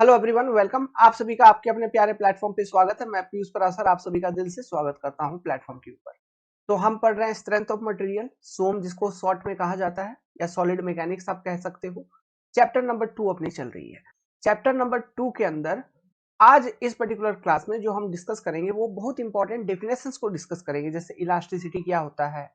Hello everyone, welcome. आप सभी का आपके अपने प्यारे प्लेटफॉर्म पे स्वागत है। मैं पीयूष पराशर आप सभी का दिल से स्वागत करता हूं प्लेटफॉर्म के ऊपर। तो हम पढ़ रहे हैं स्ट्रेंथ ऑफ मटेरियल, सोम, जिसको शॉर्ट में कहा जाता है या सॉलिड मैकेनिक्स आप कह सकते हो। चैप्टर नंबर 2 अपनी चल रही है। चैप्टर नंबर 2 के अंदर आज इस पर्टिकुलर क्लास में जो हम डिस्कस करेंगे वो बहुत इंपॉर्टेंट डेफिनेशंस को डिस्कस करेंगे, जैसे इलास्टिसिटी क्या होता है,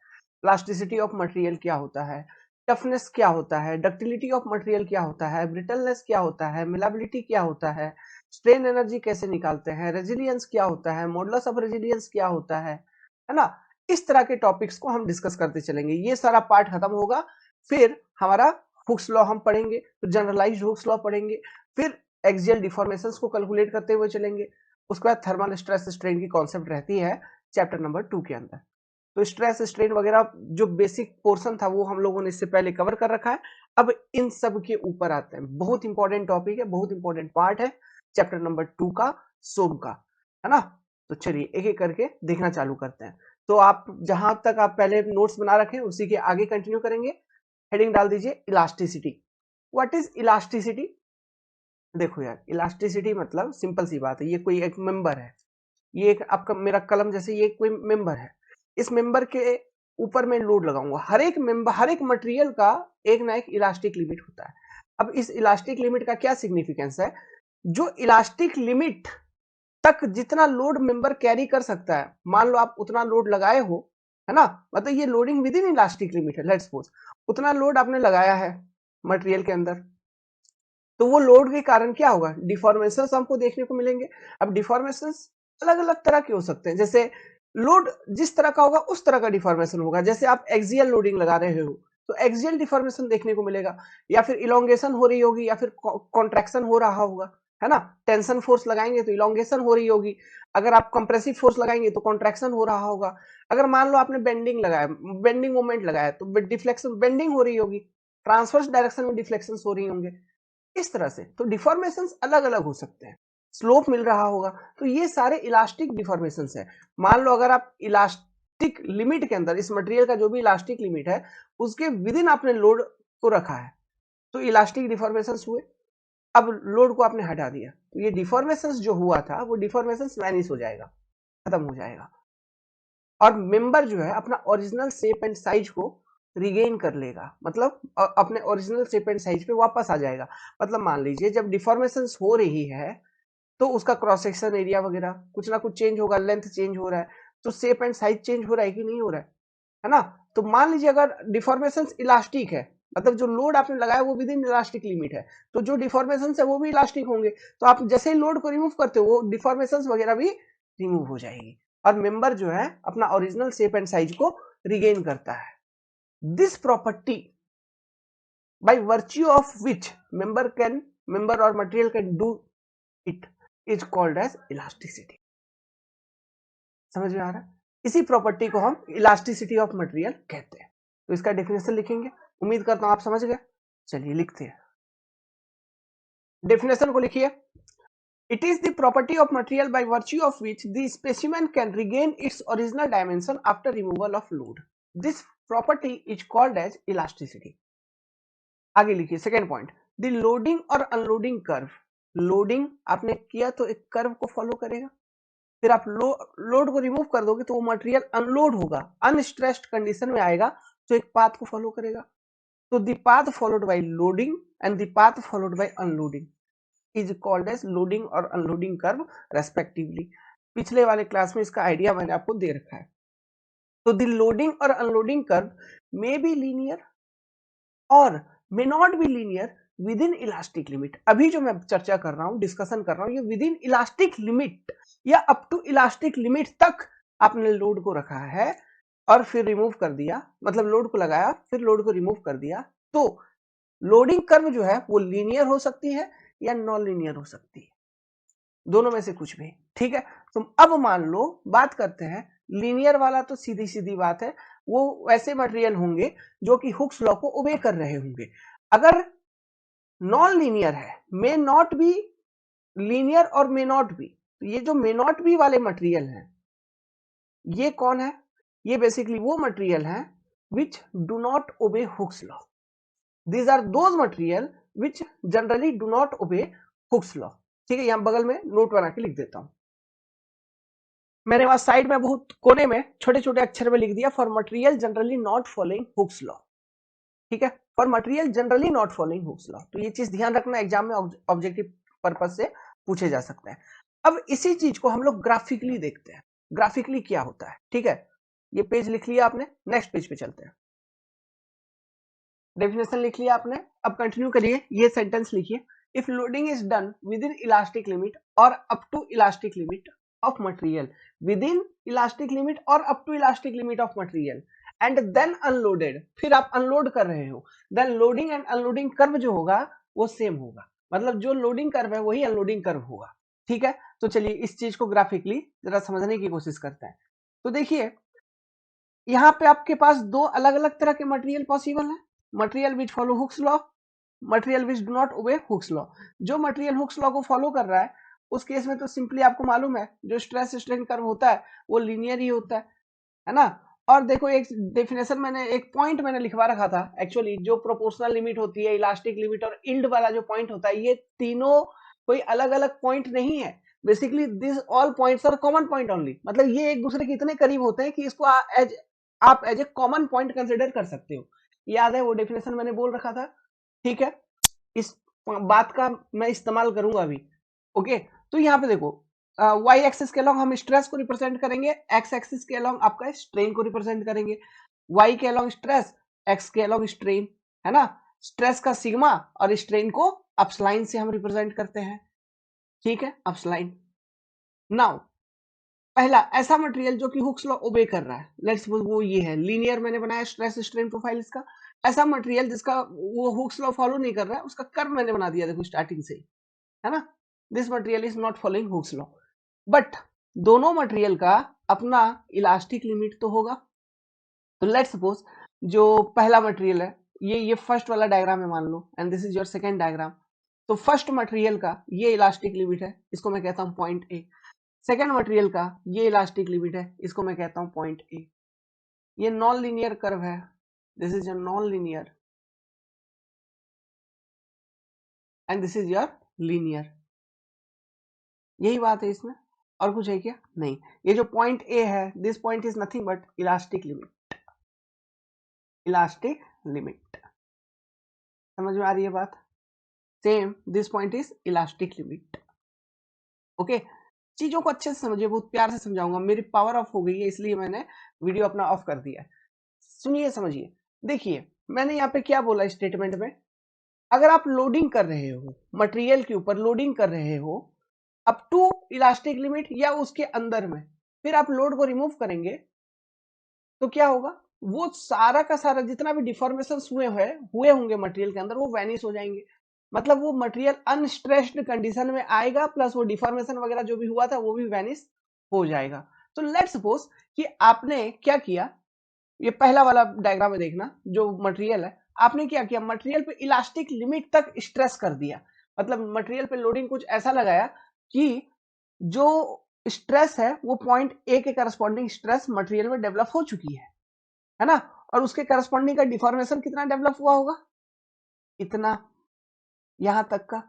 प्लास्टिसिटी ऑफ मटेरियल क्या होता है, टफनेस क्या होता है, डक्टिलिटी ऑफ मटेरियल क्या होता है, ब्रिटलनेस क्या होता है, मिलाबिलिटी क्या होता है, स्ट्रेन एनर्जी कैसे निकालते हैं, रेजिलियंस क्या होता है, मॉडुलस ऑफ रेजिलियंस क्या होता है ना। इस तरह के टॉपिक्स को हम डिस्कस करते चलेंगे। ये सारा पार्ट खत्म होगा, फिर हमारा हुक्स लॉ हम पढ़ेंगे, फिर जनरलाइज्ड हुक्स लॉ पढ़ेंगे, फिर एक्सियल डिफॉर्मेशंस को कैलकुलेट करते हुए चलेंगे। उसके बाद थर्मल स्ट्रेस स्ट्रेन की कॉन्सेप्ट रहती है चैप्टर नंबर 2 के अंदर। तो स्ट्रेस स्ट्रेन वगैरह जो बेसिक पोर्शन था वो हम लोगों ने इससे पहले कवर कर रखा है। अब इन सब के ऊपर आते हैं। बहुत इंपॉर्टेंट टॉपिक है, बहुत इंपॉर्टेंट पार्ट है चैप्टर नंबर 2 का, सोम का, है ना। तो चलिए एक एक करके देखना चालू करते हैं। तो आप जहां तक आप पहले नोट्स बना रखे हैं उसी के आगे कंटिन्यू करेंगे। हेडिंग डाल दीजिए इलास्टिसिटी। What is elasticity? देखो यार, इलास्टिसिटी मतलब सिंपल सी बात है, ये कोई एक मेंबर है, ये एक आपका मेरा कलम जैसे ये कोई मेंबर है। इस मेंबर के ऊपर मैं लोड लगाऊंगा। हर एक मेंबर, हर एक मटेरियल का एक ना एक इलास्टिक लिमिट होता है। अब इस इलास्टिक लिमिट का क्या सिग्निफिकेंस है? जो इलास्टिक लिमिट तक जितना लोड मेंबर कैरी कर सकता है, मान लो आप उतना लोड लगाए हो, है ना, मतलब ये loading with in elastic limit है। लेट्स सपोज उतना लोड आपने लगाया है मटेरियल के अंदर, तो वो लोड के कारण क्या होगा? डिफॉर्मेशन हमको देखने को मिलेंगे। अब डिफॉर्मेशन अलग अलग तरह के हो सकते हैं। जैसे लोड जिस तरह का होगा उस तरह का डिफॉर्मेशन होगा। जैसे आप एक्सियल लोडिंग लगा रहे हो तो एक्सियल डिफॉर्मेशन देखने को मिलेगा, या फिर इलोंगेशन हो रही होगी, या फिर कॉन्ट्रैक्शन हो रहा होगा, है ना। टेंशन फोर्स लगाएंगे तो इलोंगेशन हो रही होगी। अगर आप कंप्रेसिव फोर्स लगाएंगे तो कॉन्ट्रैक्शन हो रहा होगा। अगर मान लो आपने बेंडिंग लगाया, बेंडिंग मोमेंट लगाया, तो डिफ्लेक्शन, बेंडिंग हो रही होगी, ट्रांसवर्स डायरेक्शन में डिफ्लेक्शन हो रही होंगे। इस तरह से तो डिफॉर्मेशंस अलग अलग हो सकते हैं। स्लोप मिल रहा होगा, तो ये सारे इलास्टिक डिफॉर्मेशंस है। मान लो अगर आप इलास्टिक लिमिट के अंदर, इस मटेरियल का जो भी इलास्टिक लिमिट है उसके विद इन आपने लोड को रखा है, तो इलास्टिक डिफॉर्मेशंस हुए। अब लोड को आपने हटा दिया तो ये डिफॉर्मेशंस जो हुआ था वो डिफॉर्मेशंस वैनिश हो जाएगा, खत्म हो जाएगा, और मेंबर जो है अपना ओरिजिनल शेप एंड साइज को रिगेन कर लेगा, मतलब अपने ओरिजिनल शेप एंड साइज पे वापस आ जाएगा। मतलब मान लीजिए जब डिफॉर्मेशंस हो रही है तो उसका क्रॉस सेक्शन एरिया वगैरह कुछ ना कुछ चेंज होगा, लेंथ चेंज हो रहा है, तो शेप एंड साइज चेंज हो रहा है कि नहीं हो रहा है ना। तो मान लीजिए अगर डिफॉर्मेशंस इलास्टिक है, मतलब जो लोड आपने लगाया वो विद इन इलास्टिक लिमिट है, तो जो डिफॉर्मेशन है वो भी इलास्टिक होंगे। तो आप जैसे ही लोड को रिमूव करते हो वो डिफॉर्मेशंस वगैरह भी रिमूव हो जाएगी, और मेंबर जो है अपना ओरिजिनल शेप एंड साइज को रिगेन करता है। This property by virtue of which member or material can do it is called as elasticity। समझ में आ रहा है? इसी प्रॉपर्टी को हम इलास्टिसिटी ऑफ मटेरियल कहते हैं। तो इसका डेफिनेशन लिखेंगे, उम्मीद करता हूं आप समझ गए। चलिए लिखते हैं, डेफिनेशन को लिखिए। It is the property of material by virtue of which the specimen can regain its original dimension after removal of load. This property is called as elasticity। आगे लिखिए सेकेंड पॉइंट, द लोडिंग और unloading curve. Loading आपने किया तो एक curve को follow करेगा, फिर आप लोड को रिमूव कर दोगे तो वो मटेरियल अनलोड होगा, अनस्ट्रेस्ड कंडीशन में आएगा, तो एक पाथ को फॉलो करेगा। तो the path followed by loading and the path followed by unloading is called as loading और अनलोडिंग कर्व रेस्पेक्टिवली। पिछले वाले क्लास में इसका आइडिया मैंने आपको दे रखा है। तो द लोडिंग और unloading curve may be linear और may not be linear within elastic limit. अभी जो मैं चर्चा कर रहा हूं, डिस्कशन कर रहा हूं, ये विद इन इलास्टिक लिमिट या अप टू इलास्टिक लिमिट तक आपने लोड को रखा है और फिर रिमूव कर दिया, मतलब लोड को लगाया फिर लोड को रिमूव कर दिया, तो लोडिंग कर्व जो है वो लीनियर हो सकती है या नॉन लीनियर हो सकती है, दोनों में से कुछ भी, ठीक है। तो अब मान लो बात करते हैं लीनियर वाला, तो सीधी सीधी बात है, वो वैसे मटेरियल होंगे जो कि हुक्स लॉ को ओबे कर रहे होंगे। अगर नॉन लीनियर है, मे नॉट बी लीनियर और मे नॉट बी, तो ये जो मे नॉट बी वाले मटेरियल हैं ये कौन है? ये बेसिकली वो मटेरियल हैं which do not obey Hooke's law. These are those material which generally do not obey Hooke's law. ठीक है, यहाँ बगल में नोट बना के लिख देता हूं। मैंने वहां साइड में बहुत कोने में छोटे छोटे अक्षर में लिख दिया, for material generally not following Hooke's law. ठीक है, for material generally not following Hooke's law. तो ये चीज ध्यान रखना, एग्जाम में ऑब्जेक्टिव पर्पज से पूछे जा सकते हैं। अब इसी चीज को हम लोग ग्राफिकली देखते हैं, ग्राफिकली क्या होता है। ठीक है, ये पेज लिख लिया आपने, नेक्स्ट पेज पे चलते हैं। डेफिनेशन लिख लिया आपने, अब कंटिन्यू करिए, ये सेंटेंस लिखिए, if loading is done within elastic limit और up to elastic limit of material, within elastic limit और up to elastic limit of material, and then unloaded, फिर आप अनलोड कर रहे हो, then loading and unloading curve जो होगा वो सेम होगा, मतलब जो लोडिंग कर्व है वही अनलोडिंग कर्व होगा। ठीक है, तो चलिए इस चीज को ग्राफिकली जरा समझने की कोशिश करते हैं। तो देखिए, यहाँ पे आपके पास दो अलग अलग तरह के मटेरियल पॉसिबल है, material which follow Hooke's law, material which do not obey Hooke's law. जो मटेरियल हुक्स लॉ को फॉलो कर रहा है उस केस में तो सिंपली आपको मालूम है जो स्ट्रेस स्ट्रेन कर्व होता है वो लीनियर ही होता है ना। और देखो एक डेफिनेशन मैंने, एक पॉइंट मैंने लिखवा रखा था एक्चुअली, जो प्रोपोर्शनल लिमिट होती है, इलास्टिक लिमिट और यील्ड वाला जो पॉइंट होता है, ये तीनों कोई अलग अलग पॉइंट नहीं है। Basically this all points are common point only, मतलब ये एक दूसरे के इतने करीब होते हैं कि इसको आप as a common point consider कर सकते हो। याद है वो डेफिनेशन मैंने बोल रखा था। ठीक है, इस बात का मैं इस्तेमाल करूंगा अभी। ओके, तो यहाँ पे देखो, वाई एक्सिस के अलॉन्ग हम स्ट्रेस को रिप्रेजेंट करेंगे, एक्स एक्सिस के अलॉन्ग आपका स्ट्रेन को रिप्रेजेंट करेंगे। वाई के अलॉन्ग स्ट्रेस, एक्स के अलॉन्ग स्ट्रेन, है ना। स्ट्रेस का सिग्मा और स्ट्रेन को अपस्लाइन से हम रिप्रेजेंट करते हैं। ठीक है, अपस्लाइन। नाउ पहला ऐसा मटेरियल जो कि हुक्स लॉ ओबे कर रहा है, लेट्स सपोज वो ये है, लीनियर मैंने बनाया स्ट्रेस स्ट्रेन प्रोफाइल इसका। ऐसा मटेरियल जिसका वो हुक्स लॉ फॉलो नहीं कर रहा है, उसका कर्व मैंने बना दिया देखो स्टार्टिंग से ही, है ना। This material is not following Hooke's law, but दोनों मटेरियल का अपना इलास्टिक लिमिट तो होगा। तो लेट्स सपोज जो पहला मटेरियल है, ये फर्स्ट वाला डायग्राम है मान लो, and this is your second diagram. तो फर्स्ट मटेरियल का ये इलास्टिक लिमिट है, इसको मैं कहता हूं पॉइंट ए। सेकेंड मटेरियल का ये इलास्टिक लिमिट है, इसको मैं कहता हूं पॉइंट ए। ये नॉन लीनियर कर्व है, this is your non linear and this is your linear. यही बात है इसमें, और कुछ है क्या? नहीं। ये जो पॉइंट ए है, this point is nothing but elastic limit, elastic limit. समझ में आ रही है बात? Same this point is elastic limit. Okay, चीजों को अच्छे से समझिए, बहुत प्यार से समझाऊंगा, मेरी पावर ऑफ हो गई है इसलिए मैंने वीडियो अपना ऑफ कर दिया है। सुनिए समझिए, देखिए मैंने यहाँ पे क्या बोला स्टेटमेंट में, अगर आप लोडिंग कर रहे हो, मटेरियल के ऊपर लोडिंग कर रहे हो अप टू इलास्टिक लिमिट या उसके अंदर में, फिर आप लोड को रिमूव करेंगे तो क्या होगा, वो सारा का सारा जितना भी डिफॉर्मेशन हुए होंगे मटेरियल के अंदर वो वैनिश हो जाएंगे। मतलब वो मटेरियल अनस्ट्रेस्ड कंडीशन में आएगा, प्लस वो डिफॉर्मेशन वगैरह जो भी हुआ था वो भी वैनिश हो जाएगा। तो लेट्स सपोज कि आपने क्या किया, ये पहला वाला डायग्राम में देखना, जो मटेरियल है आपने क्या किया, मटेरियल पे इलास्टिक लिमिट तक स्ट्रेस कर दिया, मतलब मटेरियल पे लोडिंग कुछ ऐसा लगाया कि जो स्ट्रेस है वो पॉइंट ए के करस्पॉन्डिंग स्ट्रेस मटेरियल में डेवलप हो चुकी है ना। और उसके करस्पॉन्डिंग का डिफॉर्मेशन कितना डेवलप हुआ होगा, इतना, यहां तक का।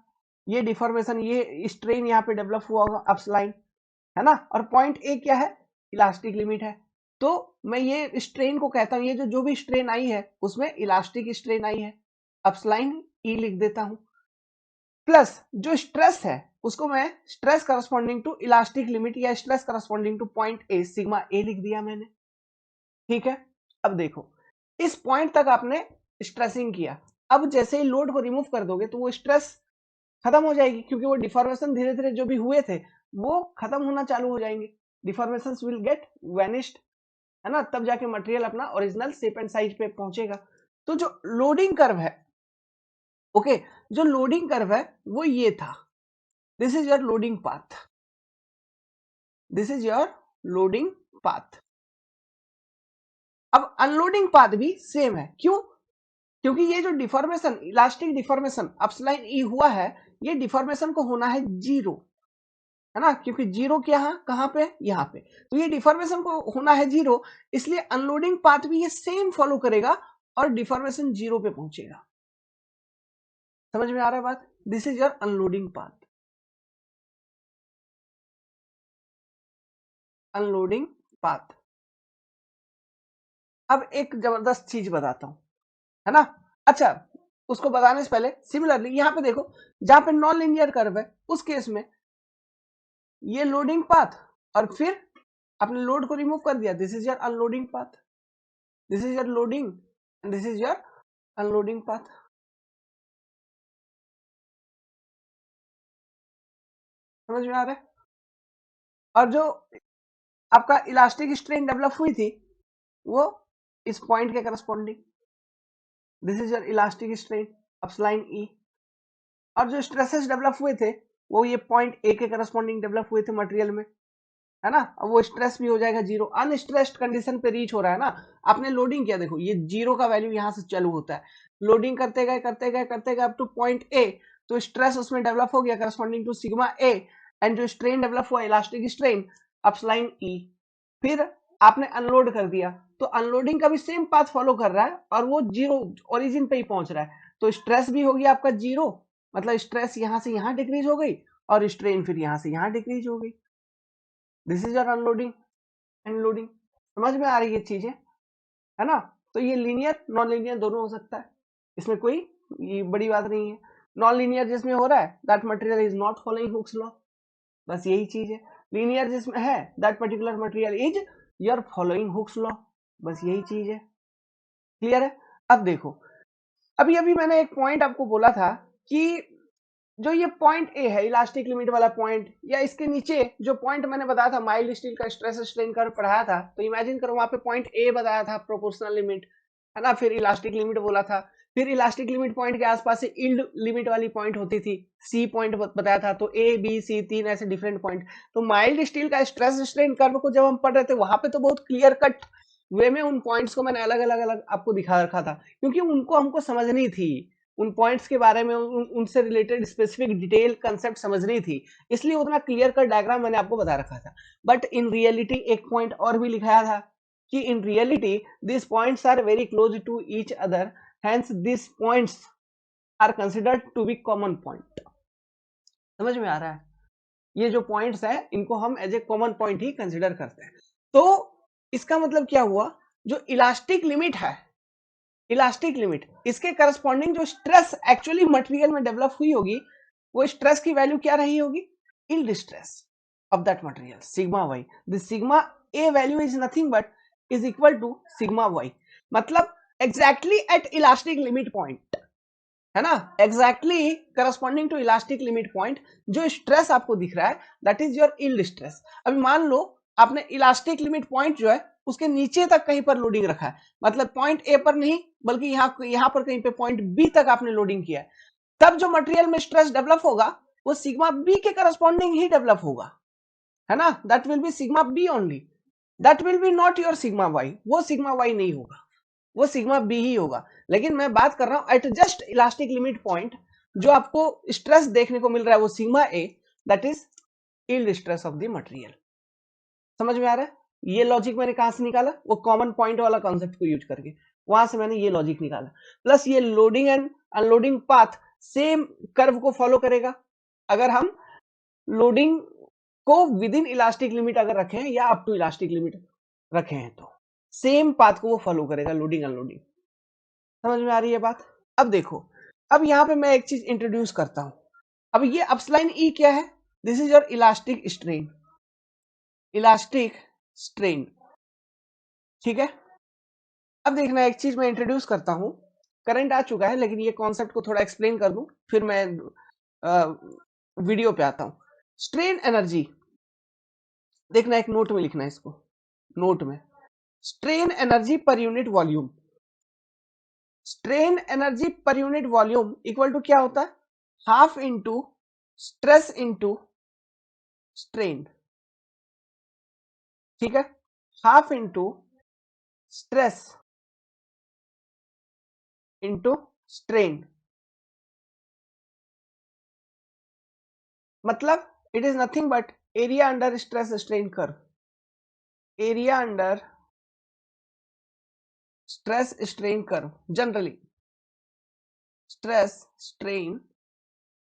ये डिफॉर्मेशन, ये स्ट्रेन यहाँ पे डेवलप हुआ होगा अपस्लाइन, है ना। और पॉइंट ए क्या है, इलास्टिक लिमिट है। तो मैं ये स्ट्रेन को कहता हूं, ये जो भी स्ट्रेन आई है उसमें इलास्टिक स्ट्रेन आई है, अपस्लाइन ई लिख देता हूं, प्लस जो स्ट्रेस है उसको मैं stress corresponding to elastic limit या stress corresponding to point A sigma A लिख दिया मैंने। ठीक है, अब देखो इस पॉइंट तक आपने स्ट्रेसिंग किया, अब जैसे ही लोड को रिमूव कर दोगे तो वो स्ट्रेस खत्म हो जाएगी, क्योंकि वो डिफॉर्मेशन धीरे धीरे जो भी हुए थे वो खत्म होना चालू हो जाएंगे, डिफॉर्मेशन विल गेट वैनिश्ड, है ना। तब जाके मटेरियल अपना ओरिजिनल शेप एंड साइज पे पहुंचेगा। तो जो लोडिंग कर्व है, ओके, जो लोडिंग कर्व है वो ये था, this is your loading path, this is your loading path. अब अनलोडिंग पाथ भी सेम है, क्यों? क्योंकि ये जो डिफॉर्मेशन, इलास्टिक डिफॉर्मेशन अपस्लाइन ई हुआ है, ये डिफॉर्मेशन को होना है जीरो, है ना, क्योंकि जीरो के यहाँ कहां पे, यहाँ पे, तो ये डिफॉर्मेशन को होना है जीरो, इसलिए अनलोडिंग पाथ भी ये सेम फॉलो करेगा और डिफॉर्मेशन जीरो पे पहुंचेगा। समझ में आ रहा है बात? This is your unloading path. Unloading path. अब एक जबरदस्त चीज बताता हूं, है ना। अच्छा, उसको बताने से पहले सिमिलरली यहां पे देखो, जहां पे नॉन लीनियर कर्व है उस केस में ये लोडिंग पाथ, और फिर आपने लोड को रिमूव कर दिया, this is your unloading path, this is your loading and this is your unloading path. समझ में आ रहा है। और जो आपका इलास्टिक स्ट्रेन डेवलप हुई थी वो इस पॉइंट के corresponding, this is your elastic strain upline E. और जो स्ट्रेसेस डेवलप हुए थे वो ये पॉइंट ए के करस्पॉन्डिंग डेवलप हुए थे मटेरियल में, है ना। अब वो स्ट्रेस भी हो जाएगा जीरो, अनस्ट्रेस्ड कंडीशन पे रीच हो रहा है ना। आपने लोडिंग किया, देखो ये जीरो का वैल्यू यहां से चालू होता है, लोडिंग करते गए करते गए करते गए अप टू पॉइंट ए, तो स्ट्रेस उसमें डेवलप हो गया corresponding to sigma A, and जो स्ट्रेन डेवलप हुआ इलास्टिक स्ट्रेन अपलाइन ई। फिर आपने अनलोड कर दिया, तो अनलोडिंग का भी सेम पाथ फॉलो कर रहा है और वो जीरो ओरिजिन पे ही पहुंच रहा है, तो स्ट्रेस भी हो गया आपका जीरो, मतलब स्ट्रेस यहां से यहां डिक्रीज हो गई और स्ट्रेन फिर यहां से यहां डिक्रीज हो गई। This is your unloading and loading. समझ में आ रही है चीजें, है ना। तो ये लीनियर नॉन लीनियर दोनों हो सकता है, इसमें कोई ये बड़ी बात नहीं है। नॉन लीनियर जिसमें हो रहा है that material is not following Hooke's law, बस यही चीज है। लीनियर जिसमें है that particular material is your following Hooke's law, बस यही चीज है। क्लियर है। अब देखो, अभी अभी मैंने एक पॉइंट आपको बोला था कि जो ये पॉइंट ए है इलास्टिक लिमिट वाला पॉइंट, या इसके नीचे जो पॉइंट मैंने बताया था माइल्ड स्टील का स्ट्रेस स्ट्रेन कर्व पढ़ाया था, तो इमेजिन करो वहां पे पॉइंट ए बताया था प्रोपोर्शनल लिमिट, है ना, फिर इलास्टिक लिमिट बोला था, फिर इलास्टिक लिमिट पॉइंट के आसपास से यील्ड लिमिट वाली पॉइंट होती थी, सी पॉइंट बताया था, तो ए बी सी तीन ऐसे डिफरेंट पॉइंट। तो माइल्ड स्टील का स्ट्रेस स्ट्रेन कर्व को जब हम पढ़ रहे थे वहां पे तो बहुत क्लियर कट वे में उन पॉइंट्स को मैंने अलग अलग अलग आपको दिखा रखा था, क्योंकि उनको हमको समझनी थी, उन पॉइंट्स के बारे में उनसे रिलेटेड स्पेसिफिक डिटेल कंसेप्ट समझनी थी, इसलिए उतना क्लियर कट डायग्राम मैंने आपको बता रखा था। बट इन रियलिटी एक पॉइंट और भी लिखाया था कि in reality this points are very close to each other, hence this points are considered to be common point. समझ में आ रहा है। ये जो पॉइंट्स है इनको हम एज ए कॉमन पॉइंट ही कंसिडर करते हैं। तो इसका मतलब क्या हुआ, जो इलास्टिक लिमिट है, इलास्टिक लिमिट, इसके करस्पॉन्डिंग जो स्ट्रेस एक्चुअली मटेरियल में डेवलप हुई होगी, वो स्ट्रेस की वैल्यू क्या रही होगी, yield stress of that material sigma Y. This sigma A value is nothing but is equal to sigma Y, मतलब exactly at elastic limit point, है ना, exactly corresponding to elastic limit point जो stress आपको दिख रहा है that is your yield stress. अभी मान लो आपने इलास्टिक लिमिट पॉइंट जो है उसके नीचे तक कहीं पर लोडिंग रखा है, मतलब पॉइंट ए पर नहीं बल्कि यहां पर कहीं पे पॉइंट बी तक आपने लोडिंग किया है, तब जो मटेरियल में स्ट्रेस डेवलप होगा वो सिग्मा बी के करस्पॉन्डिंग ही डेवलप होगा, है ना, that will be sigma B only, that will be not your sigma Y, वो सिग्मा वाई नहीं होगा, वो सिग्मा बी ही होगा। लेकिन मैं बात कर रहा हूं at just elastic limit point जो आपको स्ट्रेस देखने को मिल रहा है वो sigma A, that is yield stress of the material. समझ में आ रहा है। ये लॉजिक मैंने कहां से निकाला, वो कॉमन पॉइंट वाला कॉन्सेप्ट को यूज करके वहां से मैंने ये लॉजिक निकाला। प्लस ये loading and unloading path same curve को फॉलो करेगा, अगर हम लोडिंग को विद इन इलास्टिक लिमिट अगर रखें या अप टू इलास्टिक लिमिट रखे हैं तो सेम पाथ को वो फॉलो करेगा, लोडिंग अनलोडिंग। समझ में आ रही है बात। अब देखो, अब यहां पे मैं एक चीज इंट्रोड्यूस करता हूं। अब ये अपस्लाइन ई क्या है, this is your elastic strain, elastic strain, ठीक है। अब देखना एक चीज मैं इंट्रोड्यूस करता हूं, करंट आ चुका है लेकिन ये कॉन्सेप्ट को थोड़ा एक्सप्लेन कर दूं फिर मैं वीडियो पे आता हूं। स्ट्रेन एनर्जी देखना, एक नोट में लिखना है इसको, नोट में strain energy per unit volume, strain energy per unit volume equal to क्या होता है, half into stress into strain, ठीक है, half into stress into strain, मतलब it is nothing but area under stress strain curve, area under stress strain curve, generally stress strain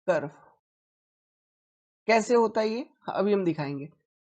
curve कैसे होता है ये अभी हम दिखाएंगे।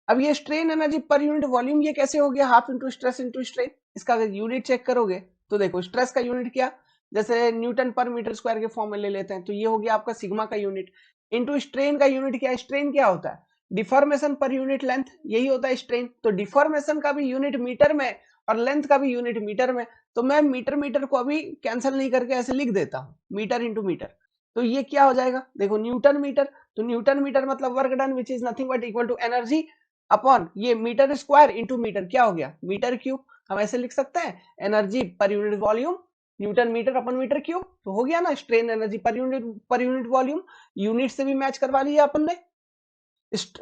अब ये strain energy per unit volume ये कैसे हो गया, half into stress into strain. इसका अगर यूनिट चेक करोगे तो देखो स्ट्रेस का यूनिट क्या, जैसे न्यूटन पर मीटर स्क्वायर के फॉर्म में ले लेते हैं, तो ये हो गया आपका सिग्मा का यूनिट, इंटू स्ट्रेन का यूनिट क्या है, स्ट्रेन क्या होता है, डिफॉर्मेशन पर यूनिट लेंथ, यही होता है स्ट्रेन। तो डिफॉर्मेशन का भी यूनिट मीटर में और लेंथ का भी यूनिट मीटर में, तो मैं मीटर मीटर को अभी कैंसिल नहीं करके ऐसे लिख देता हूं, मीटर इंटू मीटर। तो ये क्या हो जाएगा, देखो न्यूटन मीटर, तो न्यूटन मीटर मतलब work done which is nothing but equal to energy upon ये मीटर स्क्वायर इंटू मीटर, क्या हो गया मीटर क्यूब। हम ऐसे लिख सकते हैं energy per unit volume newton meter upon meter cube, तो हो गया ना strain energy per unit volume. Unit से भी मैच करवा लिया अपन ने,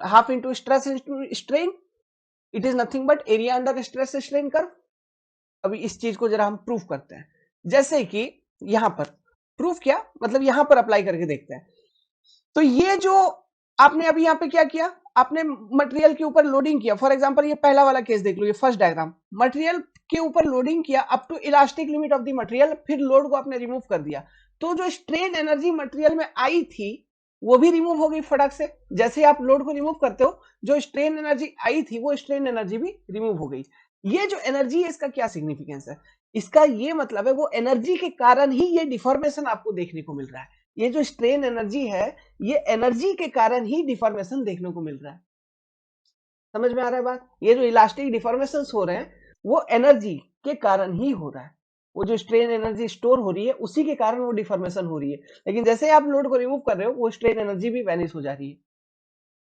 half into stress into strain, it is nothing but area under stress strain curve. अभी इस चीज को जरा हम प्रूफ करते हैं, जैसे कि यहां पर प्रूफ क्या मतलब यहां पर अप्लाई करके देखते हैं। तो ये जो आपने अभी यहाँ पे क्या किया, आपने मटेरियल के ऊपर लोडिंग किया, फॉर एग्जांपल ये पहला वाला केस देख लो, ये फर्स्ट डायग्राम, मटेरियल के ऊपर लोडिंग किया up to elastic limit of the material, फिर लोड को आपने रिमूव कर दिया, तो जो स्ट्रेन एनर्जी मटेरियल में आई थी वो भी रिमूव हो गई फटाक से। जैसे आप लोड को रिमूव करते हो, जो स्ट्रेन एनर्जी आई थी वो स्ट्रेन एनर्जी भी रिमूव हो गई। ये जो एनर्जी है इसका क्या सिग्निफिकेंस है, इसका ये मतलब है वो एनर्जी के कारण ही ये डिफॉर्मेशन आपको देखने को मिल रहा है। ये जो स्ट्रेन एनर्जी है ये एनर्जी के कारण ही डिफॉर्मेशन देखने को मिल रहा है। समझ में आ रहा है बात, ये जो इलास्टिक डिफॉर्मेशन हो रहे हैं वो एनर्जी के कारण ही हो रहा है, वो जो स्ट्रेन एनर्जी स्टोर हो रही है उसी के कारण वो डिफॉर्मेशन हो रही है। लेकिन जैसे आप लोड को रिमूव कर रहे हो वो स्ट्रेन एनर्जी भी वैनिश हो जा रही है।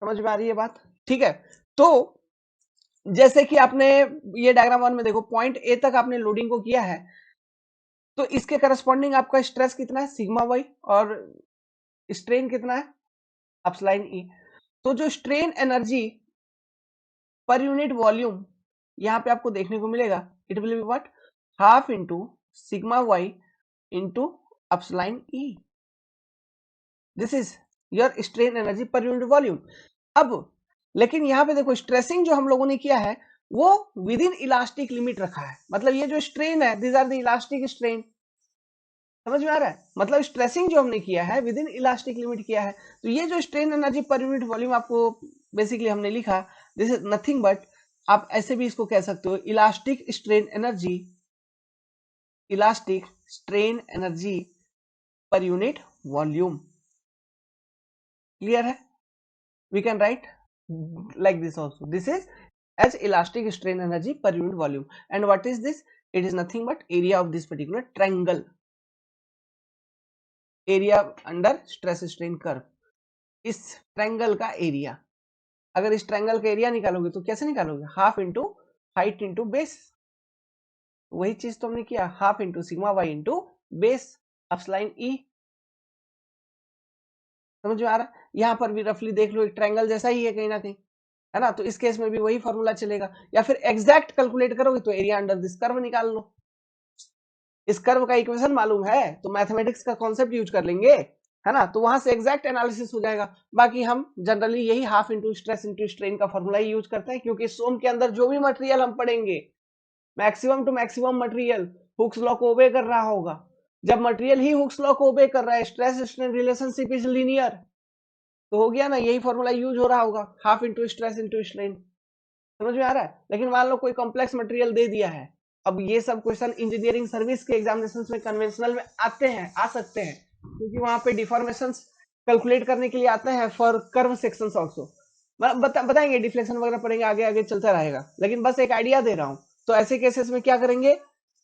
समझ में आ रही है बात, ठीक है। तो जैसे कि आपने ये डायग्राम 1 में देखो पॉइंट ए तक आपने लोडिंग को किया है, तो इसके करस्पॉन्डिंग आपका स्ट्रेस कितना है सिग्मा वाई, और स्ट्रेन कितना है अपस्लाइन ई। तो जो strain energy per unit volume यहां पे आपको देखने को मिलेगा, it will be what, half into sigma Y into epsilon E, this is your strain energy per unit volume. अब लेकिन यहां पे देखो स्ट्रेसिंग जो हम लोगों ने किया है वो विद इन इलास्टिक लिमिट रखा है, मतलब ये जो स्ट्रेन है this are the elastic strain. समझ में आ रहा है, मतलब स्ट्रेसिंग जो हमने किया है विद इन इलास्टिक लिमिट किया है। तो ये जो strain energy per unit volume आपको बेसिकली हमने लिखा, दिस इज नथिंग बट, आप ऐसे भी इसको कह सकते हो elastic strain energy, elastic strain energy per unit volume. Clear है, we can write like this also, this is as elastic strain energy per unit volume, and what is this, it is nothing but area of this particular triangle, area under stress strain curve, इस triangle का area. अगर इस triangle का area निकालोगे तो कैसे निकालोगे, half into height into base, वही चीज तो हमने किया, half into sigma Y into base epsilon E. समझ में आ रहा है, यहां पर भी रफली देख लो एक ट्रायंगल जैसा ही है कहीं ना कहीं, है ना, तो इस केस में भी वही फॉर्मूला चलेगा, या फिर एग्जैक्ट कैलकुलेट करोगे तो एरिया अंडर दिस कर्व निकाल लो। इस कर्व का इक्वेशन मालूम है तो मैथमेटिक्स का कॉन्सेप्ट यूज कर लेंगे, है ना, तो वहां से एग्जैक्ट एनालिसिस हो जाएगा। बाकी हम जनरली यही half into stress into strain का फॉर्मूला ही यूज करते हैं, क्योंकि सोम के अंदर जो भी मटेरियल हम पढ़ेंगे maximum to maximum material Hooke's law को ओबे कर रहा होगा। जब मटेरियल ही हुक्स लॉ को ओबे कर रहा है, stress strain relationship is linear, तो हो गया ना, यही फॉर्मूला यूज हो रहा होगा, half into stress into strain. समझ में आ रहा है, लेकिन मान लो कोई कॉम्प्लेक्स मटेरियल दे दिया है, अब ये सब क्वेश्चन इंजीनियरिंग सर्विस के एग्जामिनेशन में कन्वेंशनल में आते हैं, आ सकते हैं, क्योंकि वहां पे डिफॉर्मेशन कैलकुलेट करने के लिए आते हैं फॉर कर्व सेक्शंस आल्सो। बताएंगे डिफ्लेक्शन वगैरह पढ़ेंगे, आगे आगे चलता रहेगा, लेकिन बस एक आइडिया दे रहा हूं। तो ऐसे केसेस में क्या करेंगे,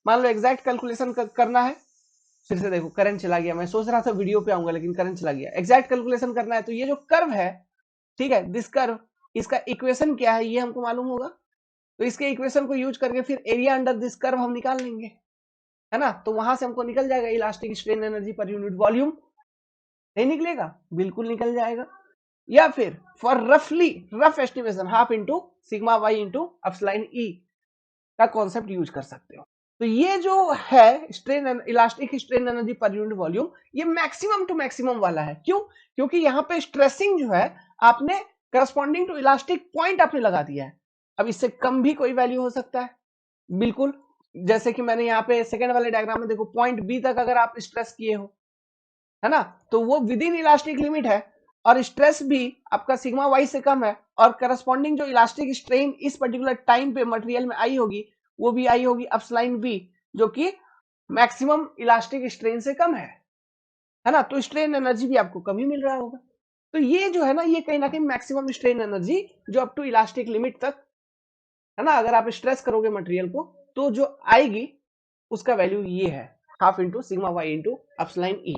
मान लो एग्जैक्ट कैलकुलेशन करना है, फिर से देखो करंट चला गया, मैं सोच रहा था वीडियो पे आऊंगा लेकिन करंट चला गया, एग्जैक्ट कैलकुलेशन करना है, तो ये जो कर्व है, ठीक है, दिस कर्व, इसका इक्वेशन क्या है ये हमको मालूम होगा, तो इसके इक्वेशन को यूज करके फिर एरिया अंडर दिस कर्व हम निकाल लेंगे, है ना, तो वहां से हमको निकल जाएगा elastic strain energy per unit volume. नहीं निकलेगा, बिल्कुल निकल जाएगा। या फिर फॉर रफली rough estimation half into sigma Y into epsilon E का कॉन्सेप्ट यूज कर सकते हो। तो ये जो है strain elastic strain energy per unit volume, ये मैक्सिमम टू मैक्सिमम वाला है, क्यों, क्योंकि यहाँ पे स्ट्रेसिंग जो है आपने करस्पॉन्डिंग टू इलास्टिक पॉइंट आपने लगा दिया है। अब इससे कम भी कोई वैल्यू हो सकता है, बिल्कुल, जैसे कि मैंने यहाँ पे सेकंड वाले डायग्राम में देखो पॉइंट बी तक अगर आप स्ट्रेस किए हो, है ना, तो वो विद इन इलास्टिक लिमिट है, और स्ट्रेस भी आपका सिग्मा वाई से कम है, और करस्पॉन्डिंग जो इलास्टिक स्ट्रेन इस पर्टिकुलर टाइम पे मटेरियल में आई होगी वो भी आई होगी अपस्लाइन बी, जो कि मैक्सिमम इलास्टिक स्ट्रेन से कम है ना। तो स्ट्रेन एनर्जी भी आपको कम ही मिल रहा होगा। तो ये जो है ना, ये कहीं ना कहीं मैक्सिमम स्ट्रेन एनर्जी जो अप टू इलास्टिक लिमिट तक है ना, अगर आप स्ट्रेस करोगे मटेरियल को तो जो आएगी उसका वैल्यू ये है, half into sigma Y into epsilon E.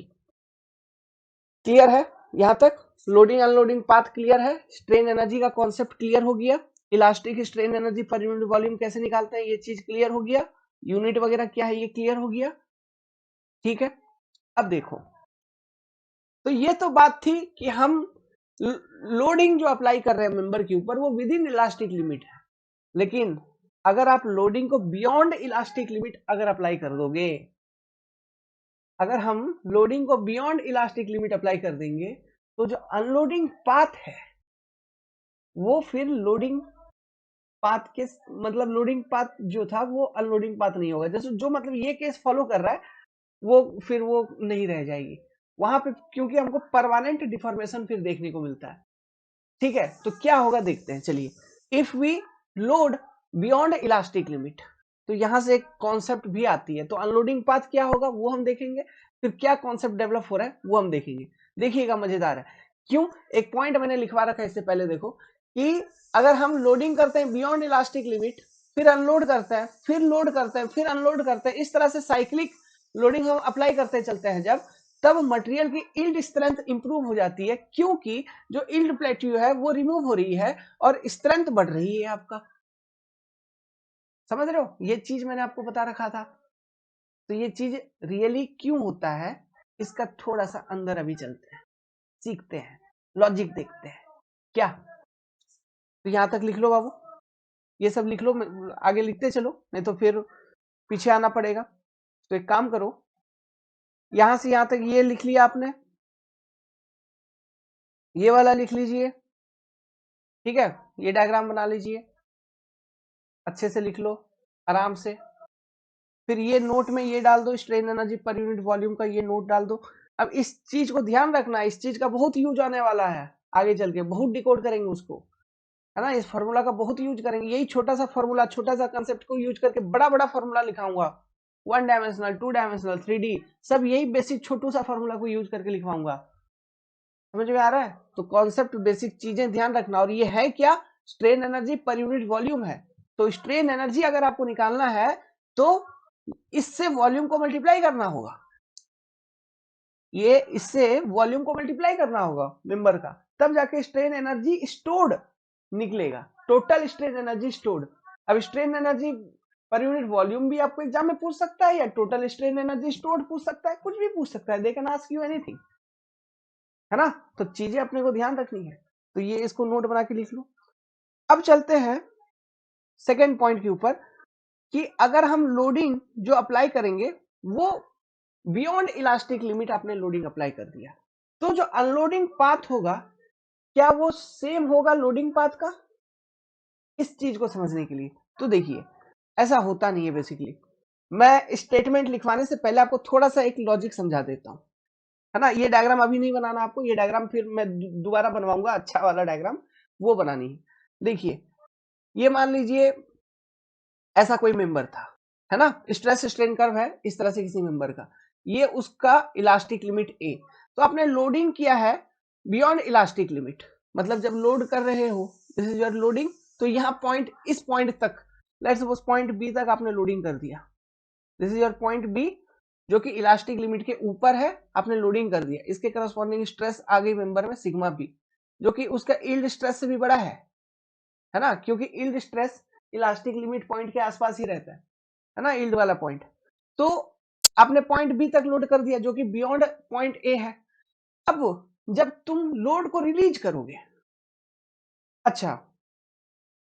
Clear है यहां तक? लोडिंग अनलोडिंग पाथ क्लियर है, स्ट्रेन एनर्जी का कॉन्सेप्ट क्लियर हो गया, elastic strain energy per unit volume कैसे निकालते हैं ये चीज क्लियर हो गया, यूनिट वगैरह क्या है ये क्लियर हो गया। ठीक है, अब देखो, तो ये तो बात थी कि हम लोडिंग जो अप्लाई कर रहे हैं मेंबर के ऊपर वो विद इन इलास्टिक लिमिट है, लेकिन अगर आप लोडिंग को बियॉन्ड इलास्टिक लिमिट अगर अप्लाई कर दोगे, अगर हम लोडिंग को बियॉन्ड इलास्टिक लिमिट अप्लाई कर देंगे तो जो अनलोडिंग पाथ है वो फिर लोडिंग पाथ के मतलब लोडिंग पाथ जो था वो अनलोडिंग पाथ नहीं होगा। जैसे जो मतलब ये केस फॉलो कर रहा है वो फिर वो नहीं रह जाएगी वहां पे, क्योंकि हमको परमानेंट डिफॉर्मेशन फिर देखने को मिलता है। ठीक है, तो क्या होगा देखते हैं चलिए। If we load beyond elastic limit, तो यहां से एक कॉन्सेप्ट भी आती है, तो अनलोडिंग पाथ क्या होगा वो हम देखेंगे, फिर क्या कॉन्सेप्ट डेवलप हो रहा है वो हम देखेंगे। देखिएगा मजेदार है, क्यों, एक पॉइंट मैंने लिखवा रखा है इससे पहले, देखो कि अगर हम लोडिंग करते हैं बियॉन्ड इलास्टिक लिमिट, फिर अनलोड करते हैं, फिर लोड करते हैं, फिर अनलोड करते हैं, इस तरह से साइक्लिक लोडिंग हम अप्लाई करते चलते हैं जब, तब मटेरियल की यील्ड स्ट्रेंथ इंप्रूव हो जाती है, क्योंकि जो यील्ड प्लेट्यू है वो रिमूव हो रही है और स्ट्रेंथ बढ़ रही है आपका। समझ रहे हो, ये चीज मैंने आपको बता रखा था। तो ये चीज रियली क्यों होता है इसका थोड़ा सा अंदर अभी चलते हैं, सीखते हैं, लॉजिक देखते हैं क्या। तो यहां तक लिख लो बाबू, ये सब लिख लो, आगे लिखते चलो नहीं तो फिर पीछे आना पड़ेगा। तो एक काम करो, यहां से यहां तक ये लिख लिया आपने, ये वाला लिख लीजिए, ठीक है, ये डायग्राम बना लीजिए, अच्छे से लिख लो आराम से। फिर ये नोट में ये डाल दो, strain energy per unit volume का ये नोट डाल दो। अब इस चीज को ध्यान रखना, इस चीज का बहुत यूज आने वाला है आगे चल के, बहुत डिकोड करेंगे उसको, है ना, इस फॉर्मूला का बहुत यूज करेंगे। यही छोटा सा फॉर्मूला, छोटा सा कंसेप्ट को यूज करके बड़ा बड़ा फॉर्मूला लिखाऊंगा, 1 डायमेंशनल, 2 डायमेंशनल, 3D, सब यही बेसिक छोटू सा फॉर्मूला को यूज करके लिखवाऊंगा। समझ में आ रहा है? तो कॉन्सेप्ट बेसिक चीजें ध्यान रखना। और ये है क्या, strain energy per unit volume है। तो स्ट्रेन एनर्जी अगर आपको निकालना है तो इससे वॉल्यूम को मल्टीप्लाई करना होगा, ये इससे वॉल्यूम को मल्टीप्लाई करना होगा मेंबर का, तब जाके स्ट्रेन एनर्जी स्टोर्ड निकलेगा, टोटल स्ट्रेन एनर्जी स्टोर्ड। अब strain energy per unit volume भी आपको एग्जाम में पूछ सकता है, या टोटल स्ट्रेन एनर्जी स्टोर्ड पूछ सकता है, कुछ भी पूछ सकता है, they can ask you anything, है ना। तो चीजें अपने को ध्यान रखनी है, तो ये इसको नोट बना के लिख लो। अब चलते हैं सेकेंड पॉइंट के ऊपर, कि अगर हम लोडिंग जो अप्लाई करेंगे वो बियॉन्ड इलास्टिक लिमिट आपने लोडिंग अप्लाई कर दिया, तो जो अनलोडिंग पाथ होगा क्या वो सेम होगा लोडिंग पाथ का? इस चीज को समझने के लिए तो देखिए, ऐसा होता नहीं है बेसिकली। मैं स्टेटमेंट लिखवाने से पहले आपको थोड़ा सा एक लॉजिक समझा देता हूं, है ना। ये डायग्राम अभी नहीं बनाना आपको, ये डायग्राम फिर मैं दोबारा बनवाऊंगा, अच्छा वाला डायग्राम वो बनानी है। देखिए, ये मान लीजिए ऐसा कोई मेंबर था, है ना, स्ट्रेस स्ट्रेन कर्व है इस तरह से किसी मेंबर का, ये उसका इलास्टिक लिमिट ए, तो आपने लोडिंग किया है बियॉन्ड इलास्टिक लिमिट, मतलब जब लोड कर रहे हो, दिस इज योर लोडिंग, तो यहाँ पॉइंट, इस पॉइंट तक, लेट्स सपोज पॉइंट बी तक आपने लोडिंग कर दिया, this is your point B जो कि इलास्टिक लिमिट के ऊपर है, आपने लोडिंग कर दिया, इसके करस्पॉन्डिंग स्ट्रेस आ गई मेंबर में सिग्मा बी, जो कि उसका यील्ड स्ट्रेस से भी बड़ा है ना, क्योंकि yield stress elastic limit point के आसपास ही रहता है ना, यील्ड वाला पॉइंट। तो आपने पॉइंट बी तक लोड कर दिया जो कि बियॉन्ड पॉइंट ए है। अब जब तुम लोड को रिलीज करोगे, अच्छा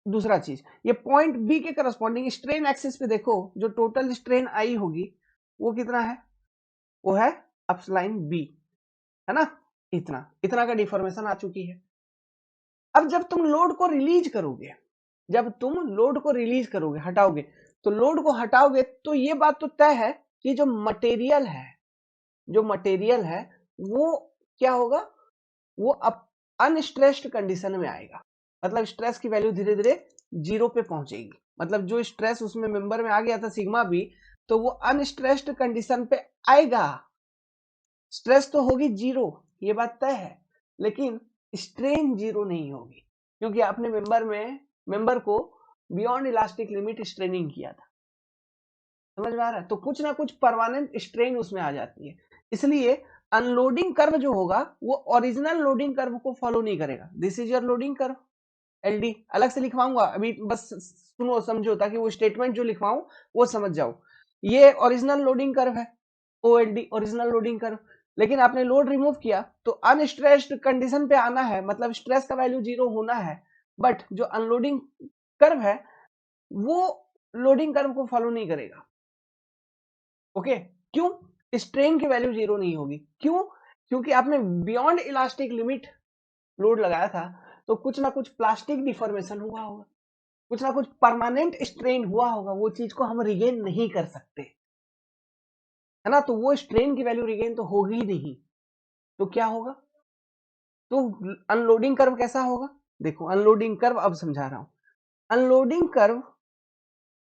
दूसरा चीज, ये पॉइंट बी के करस्पॉन्डिंग स्ट्रेन एक्सिस पे देखो, जो टोटल स्ट्रेन आई होगी वो कितना है, वो है अपस्लाइन बी, है ना, इतना इतना का डिफॉर्मेशन आ चुकी है। अब जब तुम लोड को रिलीज करोगे, जब तुम लोड को रिलीज करोगे, हटाओगे, तो लोड को हटाओगे तो ये बात तो तय है कि जो मटेरियल है, जो मटेरियल है वो क्या होगा, वो अनस्ट्रेस्ड कंडीशन में आएगा, मतलब स्ट्रेस की वैल्यू धीरे धीरे 0 पे पहुंचेगी। मतलब जो स्ट्रेस उसमें मेंबर में आ गया था सिग्मा बी, तो वो अनस्ट्रेस्ड कंडीशन पे आएगा। स्ट्रेस तो होगी 0, ये बात तय है, लेकिन स्ट्रेन 0 नहीं होगी, क्योंकि आपने मेंबर को बियॉन्ड इलास्टिक लिमिट स्ट्रेनिंग किया था। समझ में आ रहा है? तो कुछ ना कुछ परमानेंट स्ट्रेन उसमें आ जाती है। इसलिए अनलोडिंग कर्व जो होगा वो ओरिजिनल लोडिंग कर्व को फॉलो नहीं करेगा। This is your loading curve, LD अलग से लिखवाऊंगा, अभी बस सुनो समझो, ताकि वो स्टेटमेंट जो लिखवाऊं वो समझ जाओ। ये ओरिजिनल लोडिंग कर्व है, ओएलडी ओरिजिनल लोडिंग कर्व, लेकिन आपने लोड रिमूव किया तो अनस्ट्रेस्ड कंडीशन पे आना है, मतलब स्ट्रेस का वैल्यू 0 होना है। बट जो अनलोडिंग कर्व है वो लोडिंग कर्व को फॉलो नहीं करेगा। ओके, क्यों? स्ट्रेन की वैल्यू 0 नहीं होगी। क्यों? क्योंकि आपने बियॉन्ड इलास्टिक लिमिट लोड लगाया था, तो कुछ ना कुछ प्लास्टिक डिफॉर्मेशन हुआ होगा, कुछ ना कुछ परमानेंट स्ट्रेन हुआ होगा, वो चीज को हम रिगेन नहीं कर सकते, है ना? तो वो स्ट्रेन की वैल्यू रिगेन तो होगी ही नहीं। तो क्या होगा? तो अनलोडिंग कर्व कैसा होगा? देखो अनलोडिंग कर्व अब समझा रहा हूं। अनलोडिंग कर्व,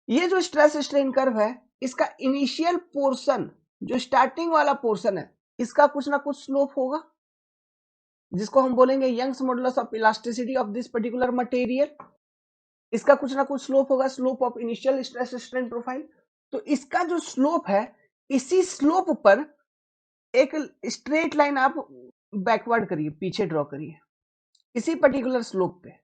ये जो स्ट्रेस स्ट्रेन कर्व है, इसका इनिशियल पोर्शन, जो स्टार्टिंग वाला पोर्शन है, इसका कुछ ना कुछ स्लोप होगा, जिसको हम बोलेंगे Young's modulus of elasticity of this particular material. इसका कुछ ना कुछ स्लोप होगा, slope of initial stress strain profile. तो इसका जो स्लोप है, इसी स्लोप पर एक स्ट्रेट लाइन आप बैकवर्ड करिए, पीछे ड्रॉ करिए, इसी पर्टिकुलर स्लोप पे।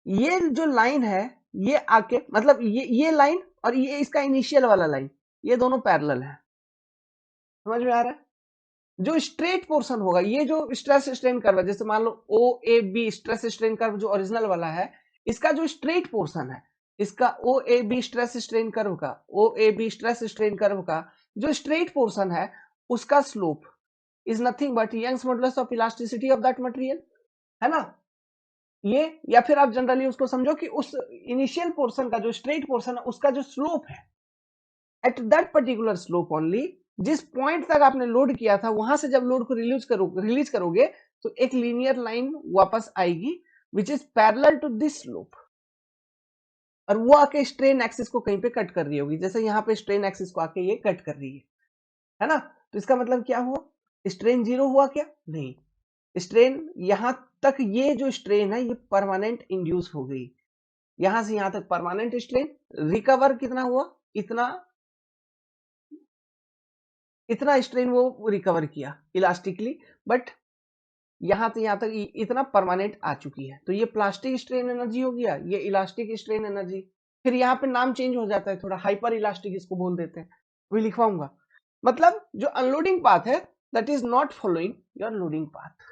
ये जो लाइन है, ये आके मतलब ये लाइन और ये इसका इनिशियल वाला लाइन, ये दोनों पैरेलल है। समझ में आ रहा है? जो स्ट्रेट पोर्शन होगा, ये जो स्ट्रेस स्ट्रेन कर्व है, जैसे मान लो O A B stress strain curve जो ओरिजिनल वाला है, इसका जो स्ट्रेट पोर्शन है, इसका O A B stress strain curve का, O A B stress strain curve का जो स्ट्रेट पोर्शन है, उसका slope is nothing but Young's modulus of elasticity of that material, है ना? ये, या फिर आप जनरली उसको समझो कि उस इनिशियल पोर्शन का जो स्ट्रेट पोर्शन है, उसका जो स्लोप है, at that particular slope only, जिस पॉइंट तक आपने लोड किया था, वहां से जब लोड को रिलीज करोगे तो एक लीनियर लाइन वापस आएगी which is parallel to this slope, और वो आके स्ट्रेन एक्सिस को कहीं पे कट कर रही होगी, जैसे यहाँ पे स्ट्रेन एक्सिस को आके ये कट कर रही है ना? तो इसका मतलब क्या हुआ? स्ट्रेन 0 हुआ क्या? नहीं, स्ट्रेन यहां तक, ये जो स्ट्रेन है ये परमानेंट इंड्यूस हो गई, यहां से यहां तक परमानेंट स्ट्रेन। रिकवर कितना हुआ? इतना इतना स्ट्रेन वो रिकवर किया इलास्टिकली, बट यहां से यहां तक इतना परमानेंट आ चुकी है। तो ये प्लास्टिक स्ट्रेन एनर्जी हो गया, ये इलास्टिक स्ट्रेन एनर्जी। फिर यहाँ पे नाम चेंज हो जाता है थोड़ा, हाइपर इलास्टिक इसको बोल देते हैं, वही लिखवाऊंगा। मतलब जो अनलोडिंग पाथ है, that is not following your loading path.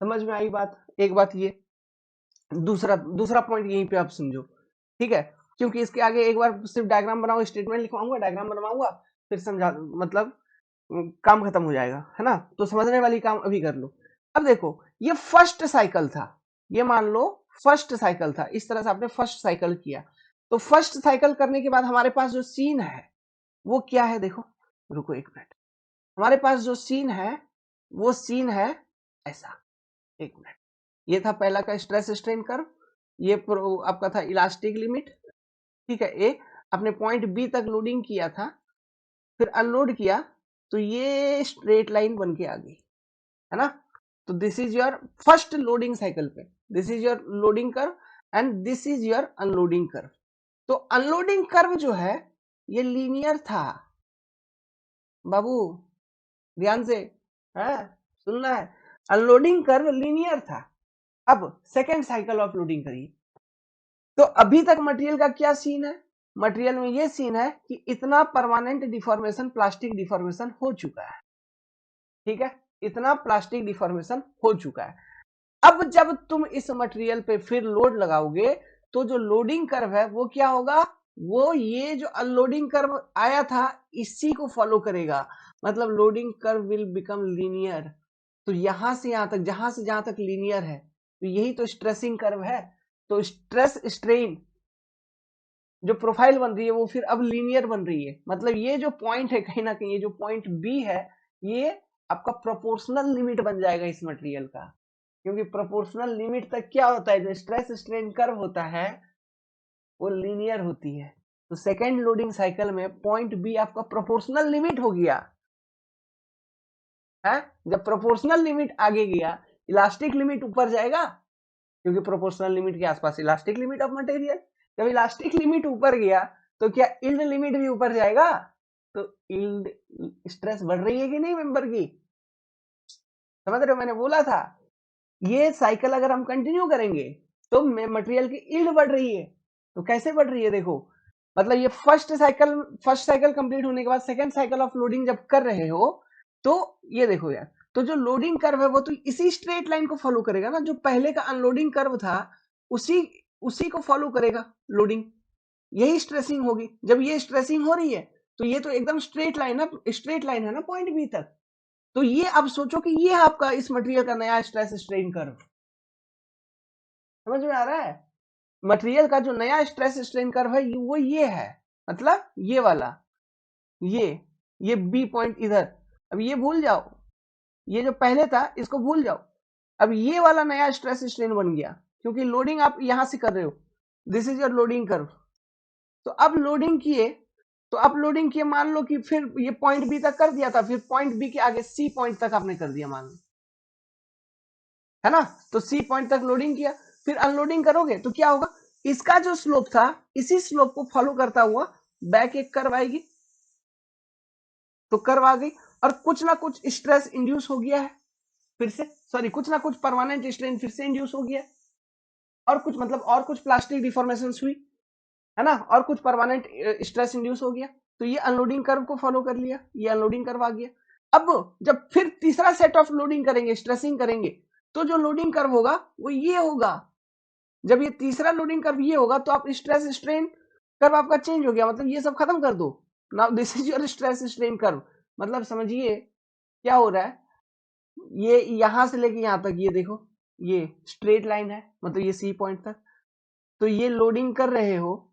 समझ में आई बात? एक बात ये, दूसरा दूसरा पॉइंट यहीं पे आप समझो, ठीक है? क्योंकि इसके आगे एक बार सिर्फ डायग्राम बनाओ, स्टेटमेंट लिखवाऊंगा, डायग्राम बनवाऊंगा, फिर समझा, मतलब काम खत्म हो जाएगा, है ना? तो समझने वाली काम अभी कर लो। अब देखो, ये फर्स्ट साइकिल था, ये मान लो फर्स्ट साइकिल था, इस तरह से आपने फर्स्ट साइकिल किया। तो फर्स्ट साइकिल करने के बाद हमारे पास जो सीन है वो क्या है? देखो, रुको एक मिनट, हमारे पास जो सीन है वो सीन है ऐसा। एक मिनट, ये था पहला का स्ट्रेस स्ट्रेन कर्व, ये आपका था इलास्टिक लिमिट, ठीक है? ए, आपने पॉइंट बी तक लोडिंग किया था, फिर अनलोड किया, तो ये स्ट्रेट लाइन बन के आ गई, है ना? तो this is your first loading cycle पे, this is your loading curve and this is your unloading curve. तो अनलोडिंग कर्व जो है ये लीनियर था बाबू, ध्यान से, है, सुनना है, अनलोडिंग कर्व लीनियर था। अब सेकेंड साइकिल ऑफ लोडिंग करिए, तो अभी तक मटेरियल का क्या सीन है? मटेरियल में ये सीन है कि इतना परमानेंट डिफॉर्मेशन, प्लास्टिक डिफॉर्मेशन हो चुका है, ठीक है? इतना प्लास्टिक डिफॉर्मेशन हो चुका है। अब जब तुम इस मटेरियल पे फिर लोड लगाओगे, तो जो लोडिंग कर्व है वो क्या होगा? वो ये जो अनलोडिंग कर्व आया था इसी को फॉलो करेगा, मतलब loading curve will become linear. तो यहां से यहां तक, जहां से जहां तक लीनियर है, तो यही तो स्ट्रेसिंग कर्व है। तो स्ट्रेस स्ट्रेन जो प्रोफाइल बन रही है वो फिर अब लीनियर बन रही है, मतलब ये जो पॉइंट है, कहीं ना कहीं ये जो पॉइंट बी है, ये आपका प्रोपोर्शनल लिमिट बन जाएगा इस मटेरियल का, क्योंकि प्रोपोर्शनल लिमिट तक क्या होता है, जो स्ट्रेस स्ट्रेन कर्व होता है वो लीनियर होती है। तो सेकेंड लोडिंग साइकिल में पॉइंट बी आपका प्रोपोर्शनल लिमिट हो गया है। जब प्रोपोर्शनल लिमिट आगे गया, इलास्टिक लिमिट ऊपर जाएगा, क्योंकि प्रोपोर्शनल लिमिट के आसपास इलास्टिक लिमिट ऑफ मटेरियल। जब इलास्टिक लिमिट ऊपर गया तो क्या इल्ड लिमिट भी ऊपर जाएगा? तो इल्ड स्ट्रेस बढ़ रही है कि नहीं मेंबर की? समझ रहे हो, मैंने बोला था ये साइकिल अगर हम कंटिन्यू करेंगे तो मटेरियल की इल्ड बढ़ रही है। तो कैसे बढ़ रही है देखो, मतलब ये फर्स्ट साइकिल कंप्लीट होने के बाद सेकंड साइकिल ऑफ लोडिंग जब कर रहे हो, तो ये देखो यार, तो जो लोडिंग कर्व है वो तो इसी स्ट्रेट लाइन को फॉलो करेगा ना, जो पहले का अनलोडिंग कर्व था उसी उसी को फॉलो करेगा लोडिंग। यही स्ट्रेसिंग होगी। जब ये स्ट्रेसिंग हो रही है तो ये तो एकदम स्ट्रेट लाइन है ना पॉइंट बी तक। तो ये अब सोचो कि ये आपका इस मटेरियल का नया स्ट्रेस स्ट्रेन कर्व, समझ में आ रहा है? मटेरियल का जो नया स्ट्रेस स्ट्रेन कर्व है वो ये है, मतलब ये वाला, ये ये बी पॉइंट इधर। अब ये भूल जाओ, ये जो पहले था इसको भूल जाओ। अब ये वाला नया स्ट्रेस स्ट्रेन बन गया, क्योंकि लोडिंग आप यहां से कर रहे हो। This is your loading curve. तो अब लोडिंग किए, मान लो कि फिर ये पॉइंट बी तक कर दिया था, फिर पॉइंट बी के आगे सी पॉइंट तक आपने कर दिया मान लो, है ना? तो सी पॉइंट तक लोडिंग किया, फिर अनलोडिंग करोगे तो क्या होगा, इसका जो स्लोप था इसी स्लोप को फॉलो करता हुआ बैक एक कर्व आएगी। तो कर्व आ गई और कुछ ना कुछ स्ट्रेस इंड्यूस हो गया है फिर से, सॉरी कुछ ना कुछ परमानेंट स्ट्रेन फिर से इंड्यूस हो गया, और कुछ मतलब और कुछ प्लास्टिक डिफॉर्मेशन हुई, है ना, और कुछ परमानेंट स्ट्रेस इंड्यूस हो गया। तो ये अनलोडिंग कर्व को फॉलो कर लिया, ये अनलोडिंग कर्व आ गया। अब जब फिर तीसरा सेट ऑफ लोडिंग करेंगे, स्ट्रेसिंग करेंगे, तो जो लोडिंग कर्व होगा वो ये होगा। जब ये तीसरा लोडिंग कर्व ये होगा तो आप स्ट्रेस स्ट्रेन कर्व आपका चेंज हो गया, मतलब ये सब खत्म कर दो। Now this is your stress strain curve. मतलब समझिए क्या हो रहा है, ये यहां से लेके यहां तक ये देखो, ये स्ट्रेट लाइन है, मतलब ये सी पॉइंट तक। तो ये लोडिंग कर रहे हो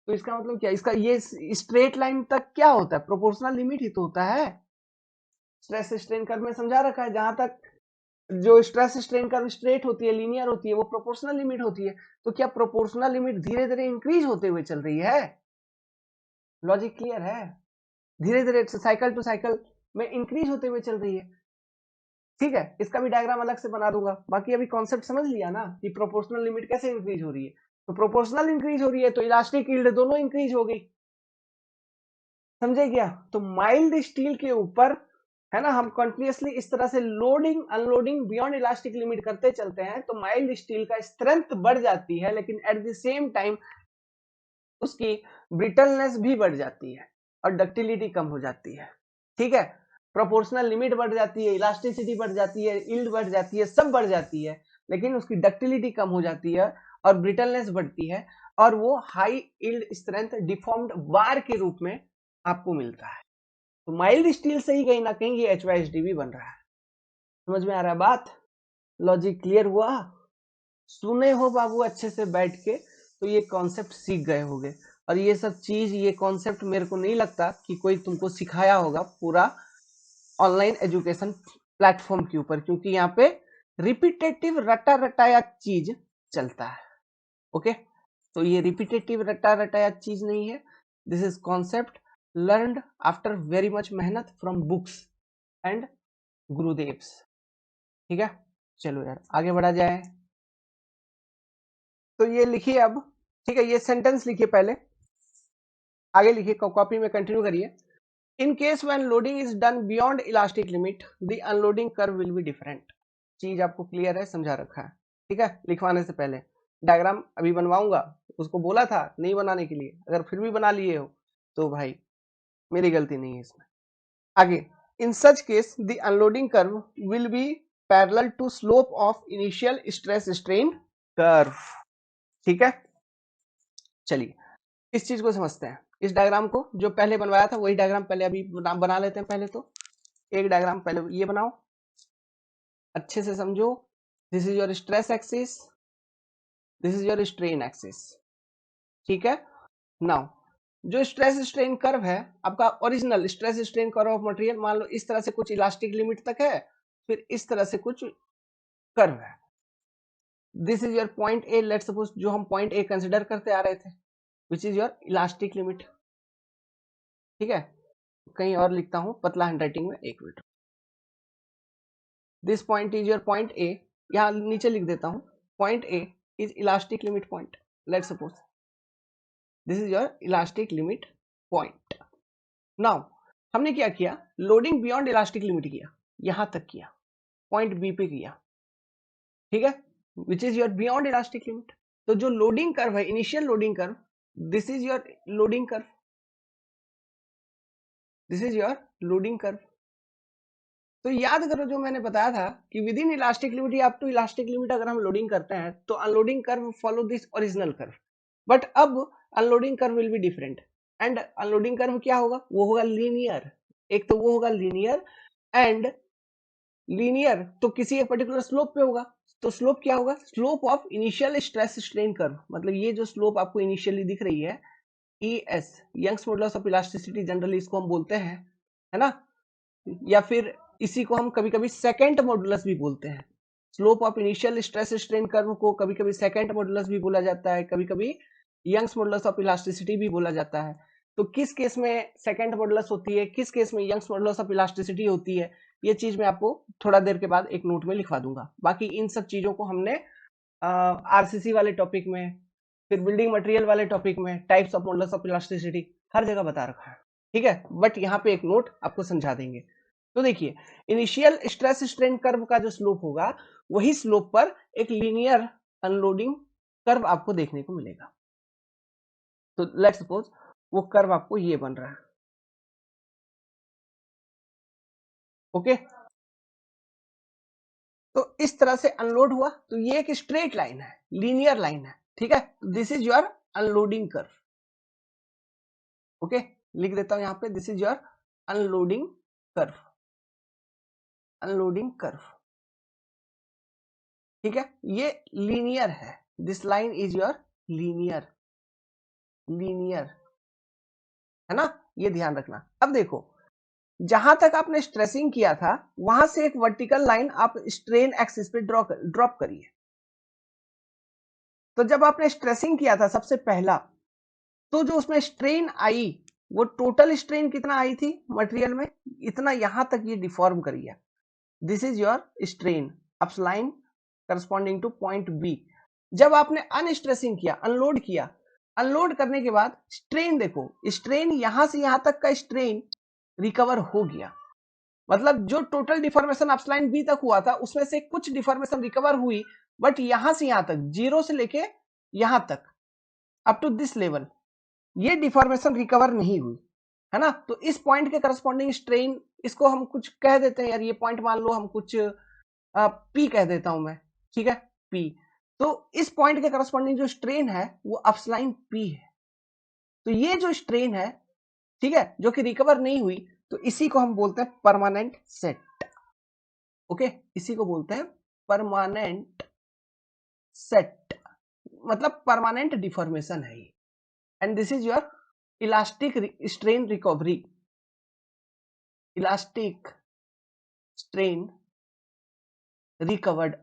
तो इसका मतलब क्या, इसका ये स्ट्रेट लाइन तक क्या होता है, प्रोपोर्शनल लिमिट ही तो होता है। स्ट्रेस स्ट्रेन कर्व में समझा रखा है, जहां तक जो स्ट्रेस स्ट्रेन कर्व स्ट्रेट होती है, लीनियर होती है, वो प्रोपोर्शनल लिमिट होती है। तो क्या प्रोपोर्शनल लिमिट धीरे धीरे इंक्रीज होते हुए चल रही है? लॉजिक क्लियर है? धीरे धीरे साइकिल टू साइकिल में इंक्रीज होते हुए चल रही है। ठीक है, इसका भी डायग्राम अलग से बना दूंगा। बाकी अभी कॉन्सेप्ट समझ लिया ना कि प्रोपोर्शनल लिमिट कैसे इंक्रीज हो रही है। तो प्रोपोर्शनल इंक्रीज हो रही है तो इलास्टिक यील्ड दोनों इंक्रीज हो गई, समझे क्या? तो माइल्ड स्टील के ऊपर, है ना, हम कंटिन्यूअसली इस तरह से loading unloading beyond elastic limit करते चलते हैं तो माइल्ड स्टील का स्ट्रेंथ बढ़ जाती है, लेकिन एट द सेम टाइम उसकी ब्रिटलनेस भी बढ़ जाती है और डक्टिलिटी कम हो जाती है। ठीक है, प्रोपोर्शनल लिमिट बढ़ जाती है, इलास्टिसिटी बढ़ जाती है, यील्ड बढ़ जाती है, सब बढ़ जाती है, लेकिन उसकी डक्टिलिटी कम हो जाती है और ब्रिटलनेस बढ़ती है, और वो हाई यील्ड स्ट्रेंथ डिफॉर्म्ड बार के रूप में आपको मिलता है। तो माइल्ड स्टील से ही कहीं ना कहीं ये HYSDB बन रहा है। समझ में आ रहा है बात? लॉजिक क्लियर हुआ? सुने हो बाबू अच्छे से बैठ के तो ये कॉन्सेप्ट सीख गए होगे। और ये सब चीज, ये कॉन्सेप्ट मेरे को नहीं लगता कि कोई तुमको सिखाया होगा पूरा ऑनलाइन एजुकेशन प्लेटफॉर्म के ऊपर, क्योंकि यहाँ पे रिपीटेटिव रटा रटाया चीज चलता है। ओके, तो ये रिपीटेटिव रटा रटाया चीज नहीं है। This is concept learned after very much मेहनत फ्रॉम बुक्स एंड गुरुदेव्स। ठीक है, चलो यार आगे बढ़ा जाए। तो ये लिखिए अब, ठीक है, ये सेंटेंस लिखिए पहले, आगे लिखिए, कॉपी में कंटिन्यू करिए। In case when loading is done beyond elastic limit the unloading curve will be different. चीज आपको क्लियर है, समझा रखा है। ठीक है, लिखवाने से पहले डायग्राम अभी बनवाऊंगा, उसको बोला था नहीं बनाने के लिए, अगर फिर भी बना लिए हो तो भाई मेरी गलती नहीं है इसमें। आगे, in such case the unloading curve will be parallel to slope of initial stress strain curve. ठीक है, चलिए इस चीज को समझते हैं। इस डायग्राम को जो पहले बनवाया था वही डायग्राम पहले अभी बना लेते हैं। पहले तो एक डायग्राम पहले ये बनाओ, अच्छे से समझो। This is your stress axis, this is your strain axis. ठीक है, नाउ जो स्ट्रेस स्ट्रेन कर्व है आपका original stress strain curve of material, मान लो इस तरह से कुछ इलास्टिक लिमिट तक है, फिर इस तरह से कुछ कर्व है। This is your point A, let's suppose जो हम पॉइंट ए कंसिडर करते आ रहे थे, विच इज योर इलास्टिक लिमिट। ठीक है, कहीं और लिखता हूं पतला हैंडराइटिंग में, एक minute. This point is your point ए, यहां नीचे लिख देता हूं, point A is elastic limit point, let's suppose this is your elastic limit point. Now हमने क्या किया, लोडिंग बियॉन्ड इलास्टिक लिमिट किया, यहां तक किया, पॉइंट बी पे किया। ठीक है, which is your beyond elastic limit. तो जो लोडिंग कर्व है, initial loading curve, this is your loading curve, this is your loading curve. तो याद करो जो मैंने बताया था कि विद इन इलास्टिक लिमिट या अप टू इलास्टिक लिमिट अगर हम लोडिंग करते हैं तो unloading curve follow this original curve, but अब unloading curve will be different. And unloading curve क्या होगा, वो होगा लीनियर। एक तो वो होगा लीनियर, एंड लीनियर तो किसी एक पर्टिकुलर स्लोप पे होगा। तो स्लोप क्या होगा, slope of initial stress strain curve, मतलब ये जो स्लोप आपको इनिशियली दिख रही है, ES Young's modulus of elasticity generally इसको हम बोलते हैं, है ना, या फिर इसी को हम कभी कभी सेकेंड मॉडुलस भी बोलते हैं। Slope of initial stress strain curve को कभी कभी सेकेंड मॉडुलस भी बोला जाता है, कभी कभी यंग्स मॉडुलस ऑफ इलास्टिसिटी भी बोला जाता है। तो किस केस में सेकेंड मॉडुलस होती है, किस केस में यंग्स मॉडुलस ऑफ इलास्टिसिटी होती है, ये चीज मैं आपको थोड़ा देर के बाद एक नोट में लिखवा दूंगा। बाकी इन सब चीजों को हमने आरसीसी वाले टॉपिक में, फिर बिल्डिंग मटेरियल वाले टॉपिक में, types of modulus of elasticity हर जगह बता रखा है। ठीक है, बट यहाँ पे एक नोट आपको समझा देंगे। तो देखिए, इनिशियल स्ट्रेस स्ट्रेन कर्व का जो स्लोप होगा, वही स्लोप पर एक लीनियर अनलोडिंग कर्व आपको देखने को मिलेगा। तो लेट्स सपोज वो कर्व आपको ये बन रहा है। ओके, तो इस तरह से अनलोड हुआ, तो ये एक स्ट्रेट लाइन है, लीनियर लाइन है। ठीक है, this is your unloading curve. Okay, लिख देता हूं यहां पे, this is your unloading curve, unloading curve. ठीक है, ये लीनियर है, this line is your linear, linear, है ना, ये ध्यान रखना। अब देखो, जहां तक आपने स्ट्रेसिंग किया था वहां से एक वर्टिकल लाइन आप स्ट्रेन एक्सिस पे ड्रॉप करिए। तो जब आपने स्ट्रेसिंग किया था सबसे पहला, तो जो उसमें स्ट्रेन आई, वो टोटल स्ट्रेन कितना आई थी मटेरियल में, इतना यहां तक ये डिफॉर्म करिए। This is your strain ups line corresponding to point B. जब आपने अनस्ट्रेसिंग किया, अनलोड किया, अनलोड करने के बाद स्ट्रेन देखो, स्ट्रेन यहां से यहां तक का स्ट्रेन रिकवर हो गया। मतलब जो टोटल डिफॉर्मेशन अपलाइन बी तक हुआ था उसमें से कुछ डिफॉर्मेशन रिकवर हुई, बट यहां से यहां तक, जीरो से लेके यहां तक अप टू दिस लेवल, ये डिफॉर्मेशन रिकवर नहीं हुई, है ना। तो इस पॉइंट के करस्पॉन्डिंग स्ट्रेन, इसको हम कुछ कह देते हैं यार, ये पॉइंट मान लो हम कुछ पी कह देता हूं मैं। ठीक है, पी। तो इस पॉइंट के करस्पॉन्डिंग जो स्ट्रेन है वो अपलाइन पी है। तो ये जो स्ट्रेन है, ठीक है, जो कि रिकवर नहीं हुई, तो इसी को हम बोलते हैं परमानेंट सेट। ओके, इसी को बोलते हैं परमानेंट सेट, मतलब परमानेंट डिफॉर्मेशन है ये। And this is your elastic strain recovery, elastic strain recovered.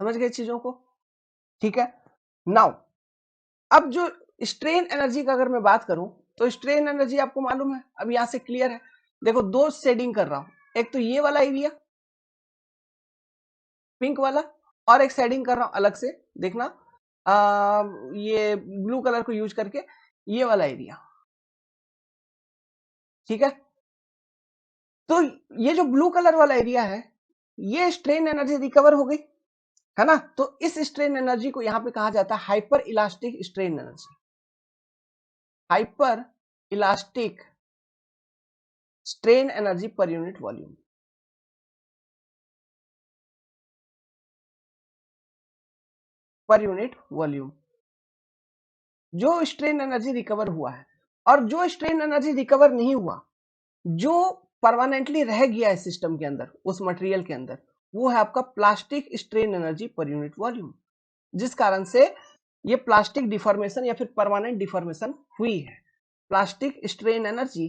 समझ गए चीजों को? ठीक है, नाउ अब जो स्ट्रेन एनर्जी का अगर मैं बात करूं, तो स्ट्रेन एनर्जी आपको मालूम है, अब यहां से क्लियर है। देखो, दो शेडिंग कर रहा हूं, एक तो ये वाला एरिया पिंक वाला, और एक शेडिंग कर रहा हूं अलग से, देखना ये ब्लू कलर को यूज करके, ये वाला एरिया। ठीक है, तो ये जो ब्लू कलर वाला एरिया है, ये स्ट्रेन एनर्जी रिकवर हो गई, है ना। तो इस स्ट्रेन एनर्जी को यहां पे कहा जाता है hyper elastic strain energy, hyper elastic strain energy per unit volume, पर यूनिट वॉल्यूम। जो स्ट्रेन एनर्जी रिकवर हुआ है, और जो स्ट्रेन एनर्जी रिकवर नहीं हुआ, जो परमानेंटली रह गया है सिस्टम के अंदर, उस मटेरियल के अंदर, वो है आपका plastic strain energy per unit volume. जिस कारण से ये प्लास्टिक डिफॉर्मेशन या फिर परमानेंट डिफॉर्मेशन हुई है। Plastic strain energy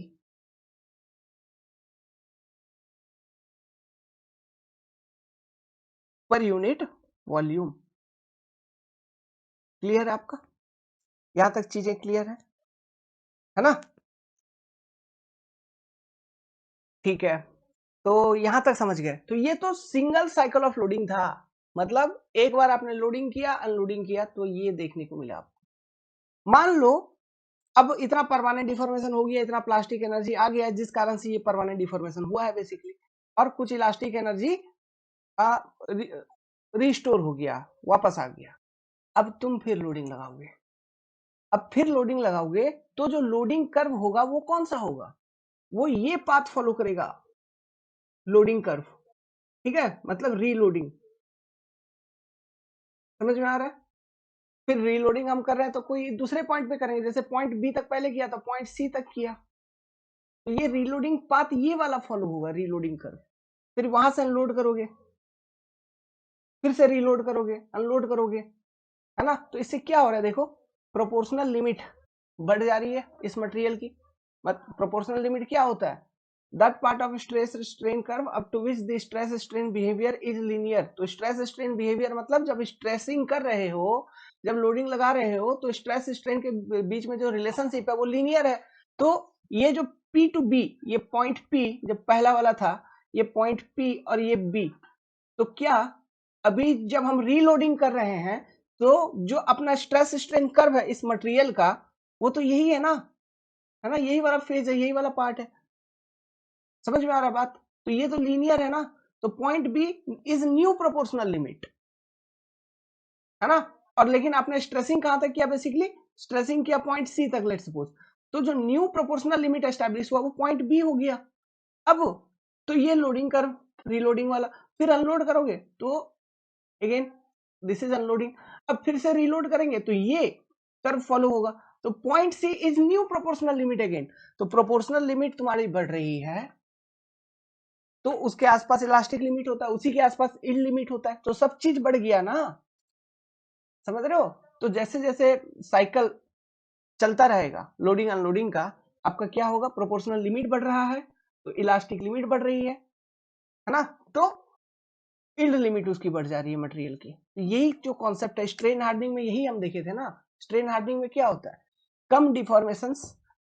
per unit volume. Clear है आपका? यहां तक चीजें क्लियर है ना? ठीक है, तो यहां तक समझ गए। तो ये तो सिंगल साइकिल ऑफ लोडिंग था, मतलब एक बार आपने लोडिंग किया अनलोडिंग किया तो ये देखने को मिला आपको। मान लो अब इतना परमानेंट डिफॉर्मेशन हो गया, इतना प्लास्टिक एनर्जी आ गया जिस कारण से ये परमानेंट डिफॉर्मेशन हुआ है बेसिकली, और कुछ इलास्टिक एनर्जी रिस्टोर हो गया, वापस आ गया। अब तुम फिर लोडिंग लगाओगे, अब फिर लोडिंग लगाओगे तो जो लोडिंग कर्व होगा वो कौन सा होगा? वो ये पाथ फॉलो करेगा, लोडिंग कर्व। ठीक है, मतलब रीलोडिंग। समझ में आ रहा है? फिर रीलोडिंग हम कर रहे हैं तो कोई दूसरे पॉइंट पे करेंगे, जैसे पॉइंट बी तक पहले किया तो पॉइंट सी तक किया, तो ये रीलोडिंग पाथ ये वाला फॉलो होगा, रीलोडिंग कर्व। फिर वहां से अनलोड करोगे, फिर से रीलोड करोगे, अनलोड करोगे, है ना? तो इससे क्या हो रहा है देखो, प्रोपोर्शनल लिमिट बढ़ जा रही है इस मटेरियल की। प्रोपोर्शनल लिमिट क्या होता है? That part of stress strain curve up to which the stress strain behaviour is linear. तो स्ट्रेस स्ट्रेन बिहेवियर मतलब जब स्ट्रेसिंग कर रहे हो, जब लोडिंग लगा रहे हो, तो स्ट्रेस स्ट्रेन के बीच में जो रिलेशनशिप है वो लीनियर है। तो ये जो P टू B, ये पॉइंट P जब पहला वाला था, ये पॉइंट P और ये B, तो क्या अभी जब हम रीलोडिंग कर रहे हैं तो जो अपना स्ट्रेस स्ट्रेन कर्व है इस मटेरियल का, वो तो यही है ना, यही वाला फेज है, यही वाला पार्ट है। समझ में आ रहा बात? तो ये तो लीनियर है ना, तो point B is new proportional limit, है ना? और लेकिन आपने स्ट्रेसिंग कहां तक किया? बेसिकली स्ट्रेसिंग किया पॉइंट सी तक, लेट सपोज। तो जो न्यू प्रोपोर्शनल लिमिट एस्टैब्लिश हुआ वो पॉइंट बी हो गया। अब तो ये लोडिंग कर्व रीलोडिंग वाला, फिर अनलोड करोगे तो अगेन दिस इज अनलोडिंग। अब फिर से रीलोड करेंगे तो ये कर्व फॉलो होगा, तो point C is new proportional limit again. तो प्रोपोर्शनल लिमिट तुम्हारी बढ़ रही है तो उसके आसपास इलास्टिक लिमिट होता है, उसी के आसपास इल्ड लिमिट होता है, तो सब चीज बढ़ गया ना। समझ रहे हो? तो जैसे जैसे साइकिल चलता रहेगा लोडिंग अनलोडिंग का, आपका क्या होगा? प्रोपोर्शनल लिमिट बढ़ रहा है तो इलास्टिक लिमिट बढ़ रही है ना? तो इल्ड लिमिट उसकी बढ़ जा रही है मटेरियल की। तो यही जो कॉन्सेप्ट है स्ट्रेन हार्डनिंग में, यही हम देखे थे ना। स्ट्रेन हार्डनिंग में क्या होता है? कम डिफॉर्मेशंस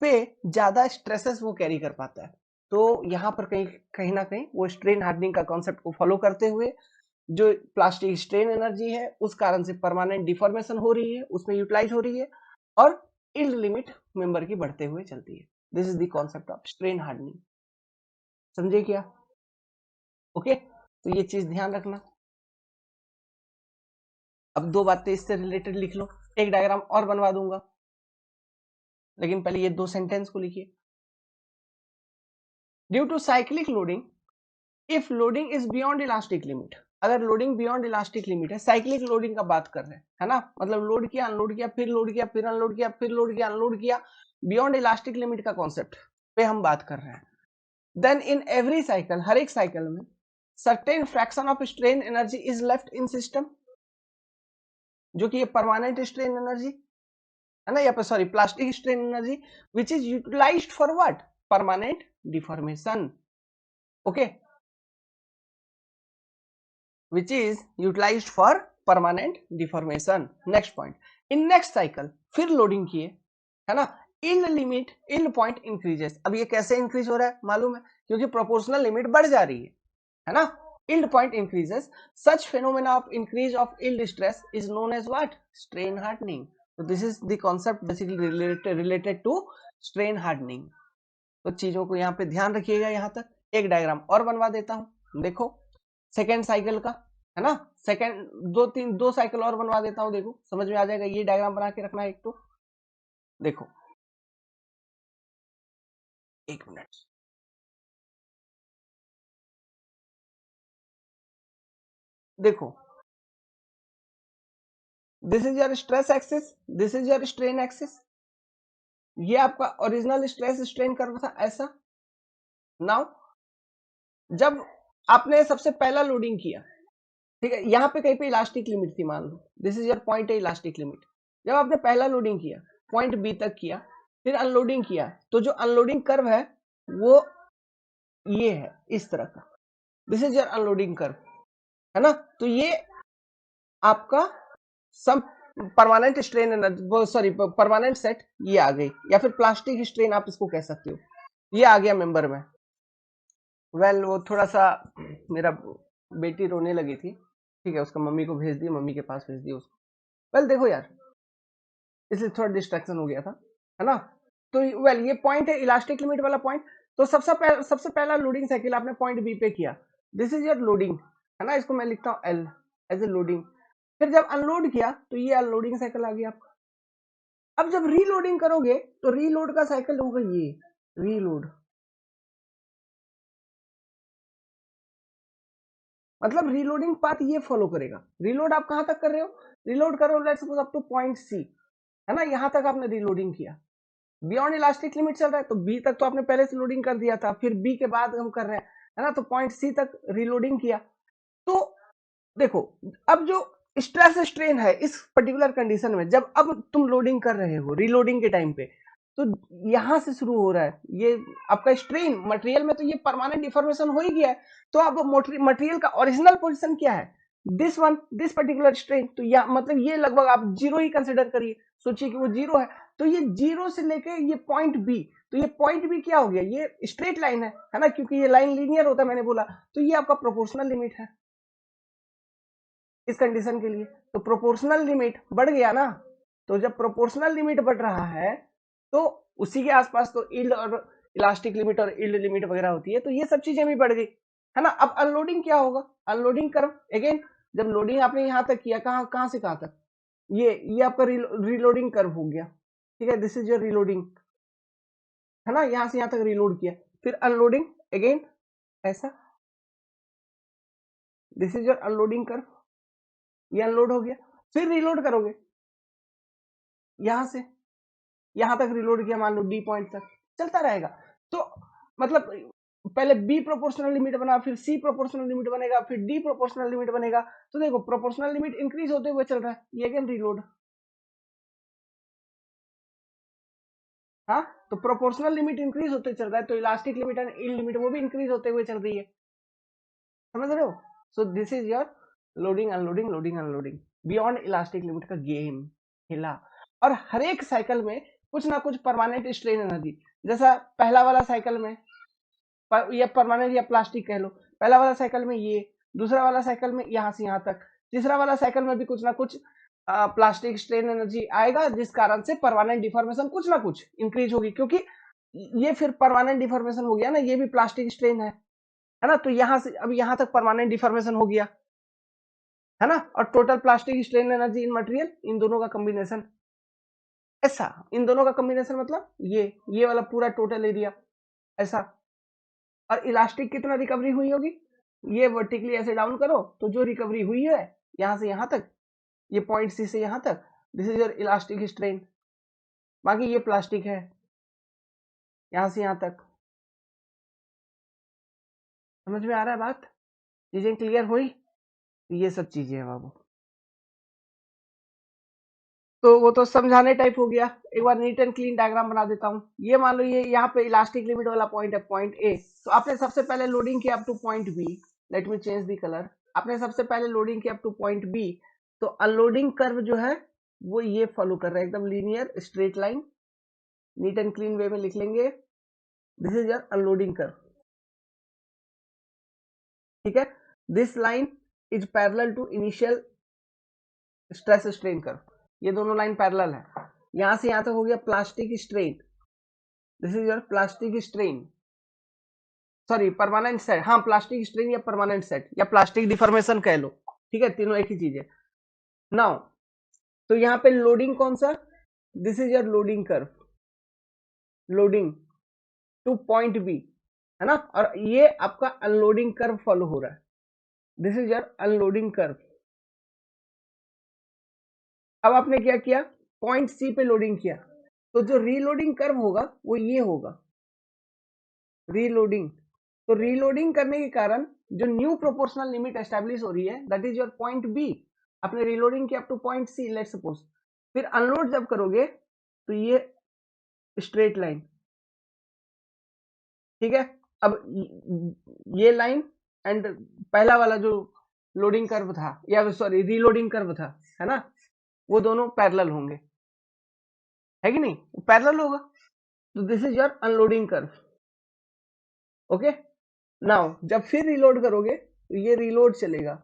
पे ज्यादा स्ट्रेसेस वो कैरी कर पाता है। तो यहाँ पर कहीं कहीं ना कहीं वो स्ट्रेन हार्डनिंग का कॉन्सेप्ट को फॉलो करते हुए जो प्लास्टिक स्ट्रेन एनर्जी है उस कारण से परमानेंट डिफॉर्मेशन हो रही है, उसमें यूटिलाइज हो रही है, और इल्ड लिमिट मेंबर की बढ़ते हुए चलती है। This is the concept of strain hardening. समझे क्या? ओके, तो ये चीज ध्यान रखना। अब दो बातें इससे रिलेटेड लिख लो, एक डायग्राम और बनवा दूंगा, लेकिन पहले ये दो सेंटेंस को लिखिए। Due to cyclic loading, if loading is beyond elastic limit, अगर लोडिंग बियॉन्ड इलास्टिक लिमिट है, साइक्लिक लोडिंग का बात कर रहे हैं, है ना? मतलब लोड किया अनलोड किया फिर लोड किया फिर अनलोड किया फिर लोड किया अनलोड किया, बियॉन्ड इलास्टिक लिमिट का कॉन्सेप्ट पे हम बात कर रहे हैं। देन इन एवरी साइकिल, हर एक साइकिल में certain fraction of strain energy is left in system, जो कि ये परमानेंट स्ट्रेन एनर्जी है ना, या sorry plastic strain energy which is utilized for what? Permanent deformation. Okay, which is utilized for permanent deformation. Next point, in next cycle फिर loading किए, है ना? इन लिमिट इन पॉइंट इंक्रीजेस। अब ये कैसे इंक्रीज हो रहा है मालूम है? क्योंकि प्रोपोर्शनल लिमिट बढ़ जा रही है ना? yield point increases, such phenomena of increase of yield stress is known as what? Strain hardening. So this is the concept basically related to strain hardening. तो चीजों को यहाँ पे ध्यान रखिएगा। यहाँ तक एक डायग्राम और बनवा देता हूं, देखो सेकेंड साइकिल का, है ना? सेकेंड दो साइकिल और बनवा देता हूं, देखो समझ में आ जाएगा। ये डायग्राम बना के रखना एक तो, देखो एक मिनट, देखो this is your stress axis, this is your strain axis, ये आपका ओरिजिनल स्ट्रेस स्ट्रेन कर्व था ऐसा। नाउ जब आपने सबसे पहला लोडिंग किया, ठीक है, यहाँ पे कहीं पे इलास्टिक लिमिट थी, मान लो this is your point A elastic limit. जब आपने पहला लोडिंग किया, पॉइंट बी तक किया, फिर अनलोडिंग किया, तो जो अनलोडिंग कर्व है वो ये है इस तरह का, this is your unloading curve, है ना। तो ये आपका some permanent strain energy, sorry permanent set ये आ गई, या फिर प्लास्टिक स्ट्रेन आप इसको कह सकते हो, ये आ गया मेंबर में। वेल वो थोड़ा सा मेरा बेटी रोने लगी थी, ठीक है, उसका मम्मी को भेज दिया, मम्मी के पास भेज दिया उसको। वेल देखो यार, इसलिए थोड़ा डिस्ट्रैक्शन हो गया था, है ना। तो वेल ये पॉइंट है इलास्टिक लिमिट वाला पॉइंट। तो सबसे पहला लोडिंग साइकिल आपने पॉइंट बी पे किया, दिस इज योर लोडिंग, है ना, इसको मैं लिखता हूँ एल एज ए लोडिंग। फिर जब अनलोड किया तो ये अनलोडिंग साइकिल आ गया आपका। अब जब रीलोडिंग करोगे तो रीलोड का साइकिल होगा ये रीलोड, मतलब रीलोडिंग पाथ ये फॉलो करेगा। रीलोड आप कहां तक कर रहे हो, रीलोड कर रहे हो let's suppose up to point C, है ना, यहां तक आपने रीलोडिंग किया। बियॉन्ड इलास्टिक लिमिट चल रहा है तो बी तक तो आपने पहले से लोडिंग कर दिया था, फिर बी के बाद हम कर रहे हैं, है ना, तो पॉइंट सी तक रीलोडिंग किया। तो देखो, अब जो स्ट्रेस स्ट्रेन है इस पर्टिकुलर कंडीशन में, जब अब तुम लोडिंग कर रहे हो रीलोडिंग के टाइम पे, तो यहां से शुरू हो रहा है ये आपका स्ट्रेन मटेरियल में, तो ये परमानेंट डिफॉर्मेशन हो ही गया है। तो अब मटेरियल का ओरिजिनल पोजीशन क्या है, this one, this particular strain, तो या मतलब ये लगभग आप जीरो ही कंसिडर करिए, सोचिए कि वो जीरो है। तो ये जीरो से लेके ये पॉइंट बी, तो ये पॉइंट बी क्या हो गया, ये स्ट्रेट लाइन है ना, क्योंकि ये लाइन लीनियर होता है मैंने बोला। तो ये आपका प्रोपोर्शनल लिमिट है इस कंडीशन के लिए। तो प्रोपोर्शनल लिमिट बढ़ गया ना, तो जब प्रोपोर्शनल लिमिट बढ़ रहा है तो उसी के आसपास तो इल्ड और इलास्टिक लिमिट और इल्ड लिमिट वगैरह होती है, तो ये सब चीजें भी बढ़ गई, है ना। अब अनलोडिंग क्या होगा, अनलोडिंग कर्व अगेन, जब लोडिंग आपने यहां तक किया, कहां कहां से कहां तक, ये आपका रीलोडिंग कर्व हो गया, ठीक है, दिस इज योर रीलोडिंग, है ना, यहां से यहां तक रीलोड किया, फिर अनलोडिंग अगेन ऐसा, this is your unloading curve, ये अनलोड हो गया, फिर रीलोड करोगे यहां से यहां तक रीलोड किया, मान लो डी पॉइंट तक चलता रहेगा। तो मतलब पहले बी प्रोपोर्शनल लिमिट बना, फिर सी प्रोपोर्शनल लिमिट बनेगा, फिर डी प्रोपोर्शनल लिमिट बनेगा। तो देखो प्रोपोर्शनल लिमिट इंक्रीज होते हुए चल रहा है, ये अगेन रीलोड, हाँ, तो प्रोपोर्शनल लिमिट इंक्रीज होते चल रहा है, तो elastic limit and yield limit वो भी इंक्रीज होते हुए चल रही है, समझ रहे हो। So this is your loading unloading, loading unloading, beyond elastic limit का गेम खेला। और हर एक साइकिल में कुछ ना कुछ परमानेंट स्ट्रेन एनर्जी, जैसा पहला वाला साइकिल में या परमानेंट या प्लास्टिक कह लो, पहला वाला साइकिल में ये, दूसरा वाला साइकिल में यहाँ से यहाँ तक, तीसरा वाला साइकिल में भी कुछ ना कुछ प्लास्टिक स्ट्रेन एनर्जी आएगा, जिस कारण से परमानेंट डिफॉर्मेशन कुछ ना कुछ इंक्रीज होगी, क्योंकि ये फिर परमानेंट डिफॉर्मेशन हो गया ना, ये भी प्लास्टिक स्ट्रेन है ना, तो यहाँ से अब यहाँ तक परमानेंट डिफॉर्मेशन हो गया, है ना, और total plastic strain energy in material, इन दोनों का कॉम्बिनेशन, ऐसा, इन दोनों का कॉम्बिनेशन मतलब ये वाला पूरा टोटल एरिया ऐसा। और इलास्टिक कितना रिकवरी हुई होगी, ये वर्टिकली ऐसे डाउन करो तो जो रिकवरी हुई है यहां से यहां तक, ये पॉइंट सी से यहां तक, this is your elastic strain. बाकी ये प्लास्टिक है यहां से यहां तक, समझ में आ रहा है बात, चीजें क्लियर हुई, ये सब चीजें हैं बाबू। तो वो तो समझाने टाइप हो गया, एक बार नीट एंड क्लीन डायग्राम बना देता हूँ। ये मान लो ये यहाँ पे इलास्टिक लिमिट वाला पॉइंट है, पॉइंट ए, तो आपने सबसे पहले लोडिंग किया up to point B, let me change the colour, आपने सबसे पहले लोडिंग किया अप टू पॉइंट बी, तो अनलोडिंग कर्व जो है वो ये फॉलो कर रहा है, एकदम linear straight line, neat and clean way में लिख लेंगे, this is your unloading curve, ठीक है। This line is parallel to initial stress strain curve, ये दोनों लाइन पैरेलल है, यहां से यहां तक हो गया plastic strain, this is your plastic strain, sorry permanent set, हाँ प्लास्टिक स्ट्रेन या परमानेंट सेट या प्लास्टिक डिफॉर्मेशन कह लो, ठीक है, तीनों एक ही चीज है। नाउ तो यहाँ पे लोडिंग कौन सा, this is your loading curve, loading to point B, है ना, और ये आपका अनलोडिंग कर्व फॉलो हो रहा है, this is your unloading curve. अब आपने क्या किया, पॉइंट सी पे लोडिंग किया, तो जो रीलोडिंग कर्व होगा वो ये होगा, रीलोडिंग। तो रीलोडिंग करने के कारण जो न्यू प्रोपोर्शनल लिमिट एस्टेब्लिश हो रही है that is your point B, आपने रीलोडिंग किया up to point C let's suppose, फिर अनलोड जब करोगे तो ये स्ट्रेट लाइन, ठीक है। अब ये लाइन एंड पहला वाला जो लोडिंग कर्व था या सॉरी रीलोडिंग कर्व था, है ना, वो दोनों पैरेलल होंगे, है कि नहीं, पैरेलल होगा। तो this is your unloading curve, okay. Now जब फिर रीलोड करोगे तो ये रीलोड चलेगा,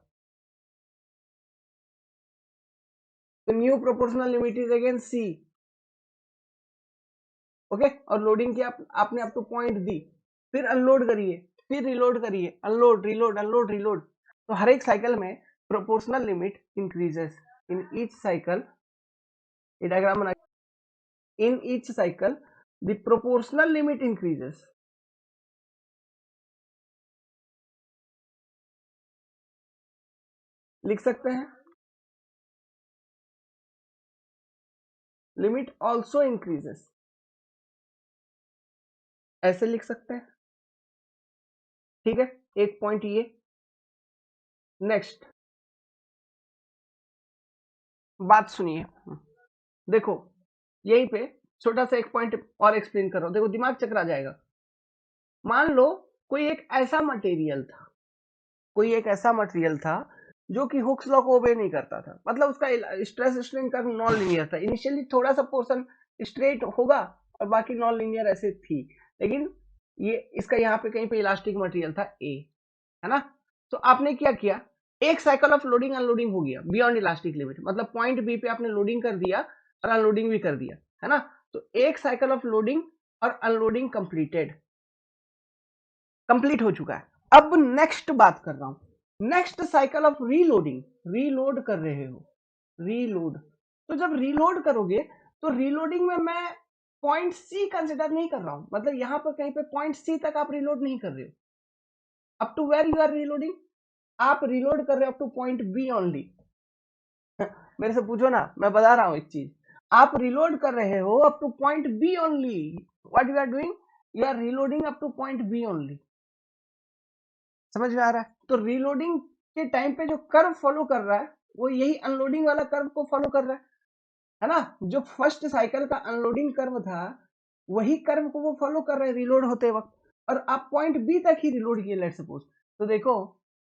तो new proportional limit is again C, okay. और लोडिंग की आपने अप टू पॉइंट दी, फिर अनलोड करिए, फिर रिलोड करिए, अनलोड रिलोड अनलोड रिलोड। तो हर एक साइकिल में proportional limit increases in each cycle, ये डायग्राम बना, in each cycle the proportional limit increases. लिख सकते हैं लिमिट ऑल्सो इंक्रीजेस, ऐसे लिख सकते हैं, ठीक है। एक पॉइंट ये। नेक्स्ट बात सुनिए, देखो यहीं पे छोटा सा एक पॉइंट और एक्सप्लेन कर रहा हूं, देखो दिमाग चकरा जाएगा। मान लो कोई एक ऐसा मटेरियल था, कोई एक ऐसा मटेरियल था जो कि हुक्स लॉ को ओबे नहीं करता था, मतलब उसका stress strain curve non linear था, इनिशियली थोड़ा सा पोर्शन स्ट्रेट होगा और बाकी नॉन लीनियर ऐसे थी, लेकिन ये इसका यहाँ पे कहीं पे इलास्टिक मटेरियल था ए, है ना। तो आपने क्या किया, एक साइकिल ऑफ लोडिंग अनलोडिंग हो गया बियॉन्ड इलास्टिक लिमिट, मतलब पॉइंट बी पे आपने लोडिंग कर दिया और अनलोडिंग भी कर दिया, है ना। तो एक साइकिल ऑफ लोडिंग और अनलोडिंग कंप्लीट हो चुका है। अब नेक्स्ट बात कर रहा हूं, next cycle of reloading, reload कर रहे हो, रीलोड। तो जब रीलोड करोगे तो रीलोडिंग में मैं पॉइंट सी कंसिडर नहीं कर रहा हूं, मतलब यहां पर कहीं पे पॉइंट सी तक आप रीलोड नहीं कर रहे हो, up to where you are reloading, आप रीलोड कर रहे हो up to point B only. मेरे से पूछो ना, मैं बता रहा हूं एक चीज, आप रीलोड कर रहे हो up to point B only, what you are doing, you are reloading up to point B only. समझ में आ रहा है। तो रीलोडिंग के टाइम पे जो कर्व फॉलो कर रहा है वो यही अनलोडिंग वाला कर्व को फॉलो कर रहा है ना, जो फर्स्ट साइकिल का अनलोडिंग कर्व था वही कर्व को वो फॉलो कर रहे हैं रीलोड होते वक्त, और आप पॉइंट बी तक ही रीलोड किए लेट सपोज। तो देखो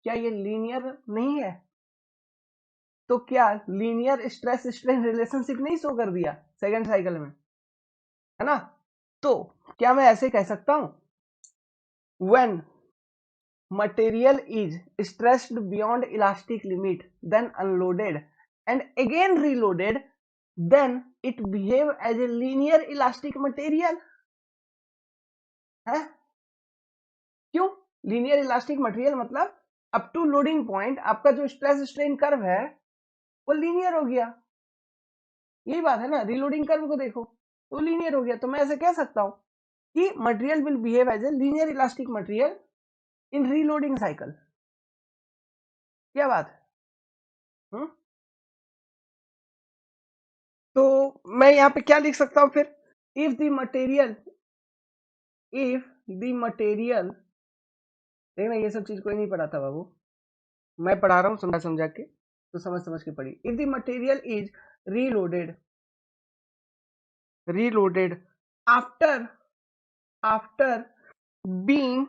क्या ये लीनियर नहीं है, तो क्या लीनियर स्ट्रेस स्ट्रेन रिलेशनशिप नहीं शो कर दिया सेकंड साइकिल में, है ना। तो क्या मैं ऐसे कह सकता हूं, when material is stressed beyond elastic limit then unloaded and again reloaded, then it behave as a linear elastic material, है। क्यों लीनियर इलास्टिक मटेरियल, मतलब अप टू लोडिंग पॉइंट आपका जो स्ट्रेस स्ट्रेन कर्व है वो लीनियर हो गया, यही बात है ना, रीलोडिंग कर्व को देखो तो लीनियर हो गया। तो मैं ऐसे कह सकता हूं कि material will behave as a linear elastic material in reloading cycle. क्या बात है, तो मैं यहाँ पे क्या लिख सकता हूं फिर, if the material, if the material, देखना ये सब चीज कोई नहीं पढ़ाता बाबू, मैं पढ़ा रहा हूँ समझा समझा के, तो समझ समझ के पढ़ी। If the material is reloaded, reloaded after, after being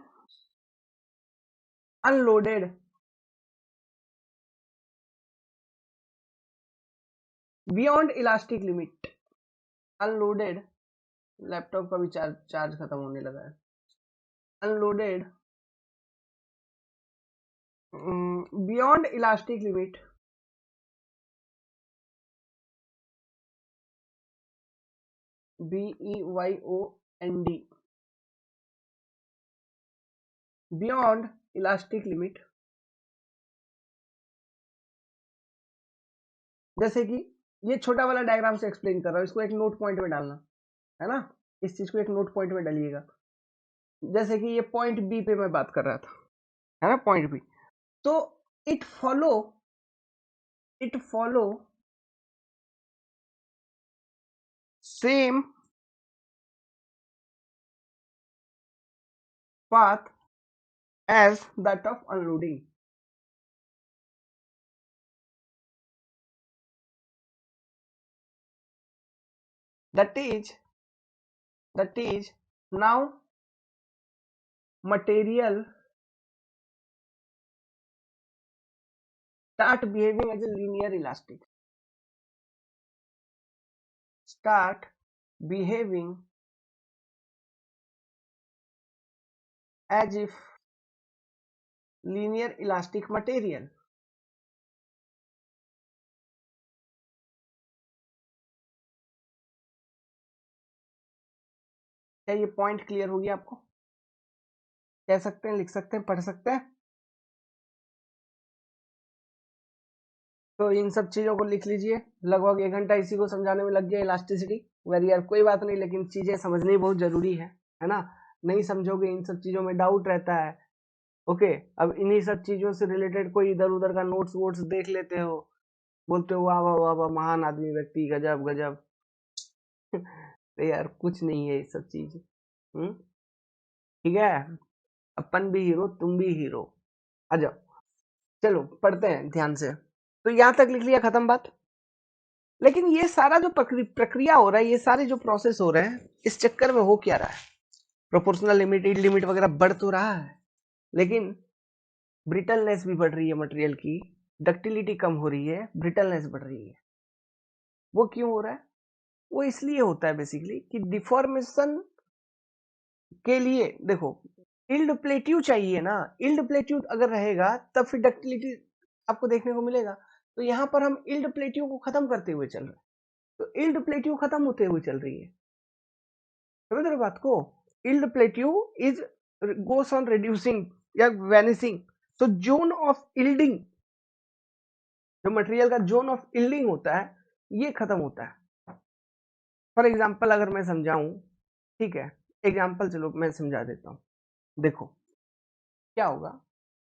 unloaded beyond elastic limit, unloaded, laptop का भी चार्ज खत्म होने लगा है, unloaded beyond elastic limit, BEYOND, beyond elastic limit. जैसे कि ये छोटा वाला डायग्राम से एक्सप्लेन कर रहा हूं, इसको एक नोट पॉइंट में डालना, है ना, इस चीज को एक नोट पॉइंट में डालिएगा। जैसे कि ये पॉइंट बी पे मैं बात कर रहा था, है ना, पॉइंट बी। तो it follow, it follow same path as that of unloading. That is now material start behaving as a linear elastic. Start behaving as if linear elastic material. क्या ये पॉइंट क्लियर हो गया आपको? कह सकते हैं, लिख सकते हैं, पढ़ सकते हैं। तो इन सब चीजों को लिख लीजिए। लगभग 1 घंटा इसी को समझाने में लग गया, इलास्टिसिटी। वेरी यार कोई बात नहीं, लेकिन चीजें समझनी बहुत जरूरी है ना। नहीं समझोगे, इन सब चीजों में डाउट रहता है। ओके, अब इन्हीं सब चीजों से रिलेटेड कोई इधर उधर का नोट्स वोट्स देख लेते हो, बोलते हो वाह वाह वाह वाह, महान आदमी, व्यक्ति, गजब गजब। तो यार कुछ नहीं है ये सब चीज। ठीक है, अपन भी हीरो, तुम भी हीरो। आ जाओ, चलो पढ़ते हैं ध्यान से। तो यहां तक लिख लिया, खत्म बात। लेकिन ये सारा जो प्रक्रिया हो रहा है, ये सारे जो प्रोसेस हो रहे हैं, इस चक्कर में हो क्या रहा है? प्रोपोर्शनल लिमिट, ईल्ड लिमिट वगैरह बढ़ तो रहा है, लेकिन ब्रिटलनेस भी बढ़ रही है मटेरियल की, डक्टिलिटी कम हो रही है, ब्रिटलनेस बढ़ रही है। वो क्यों हो रहा है? वो इसलिए होता है बेसिकली कि डिफॉर्मेशन के लिए, देखो, इल्ड प्लेट्यू चाहिए ना। इल्ड प्लेट्यू अगर रहेगा तब फिर डक्टिलिटी आपको देखने को मिलेगा। तो यहां पर हम इल्ड प्लेट्यू को खत्म करते हुए चल रहे हैं। तो इल्ड प्लेट्यू खत्म होते हुए चल रही है, समझ रहे हो बात को? Yield plateau is goes on reducing या वैनिशिंग। तो जोन ऑफ इल्डिंग, जो मटेरियल का जोन ऑफ इल्डिंग होता है, ये खत्म होता है। फॉर एग्जाम्पल अगर मैं समझाऊं, ठीक है, एग्जाम्पल चलो मैं समझा देता हूं। देखो क्या होगा,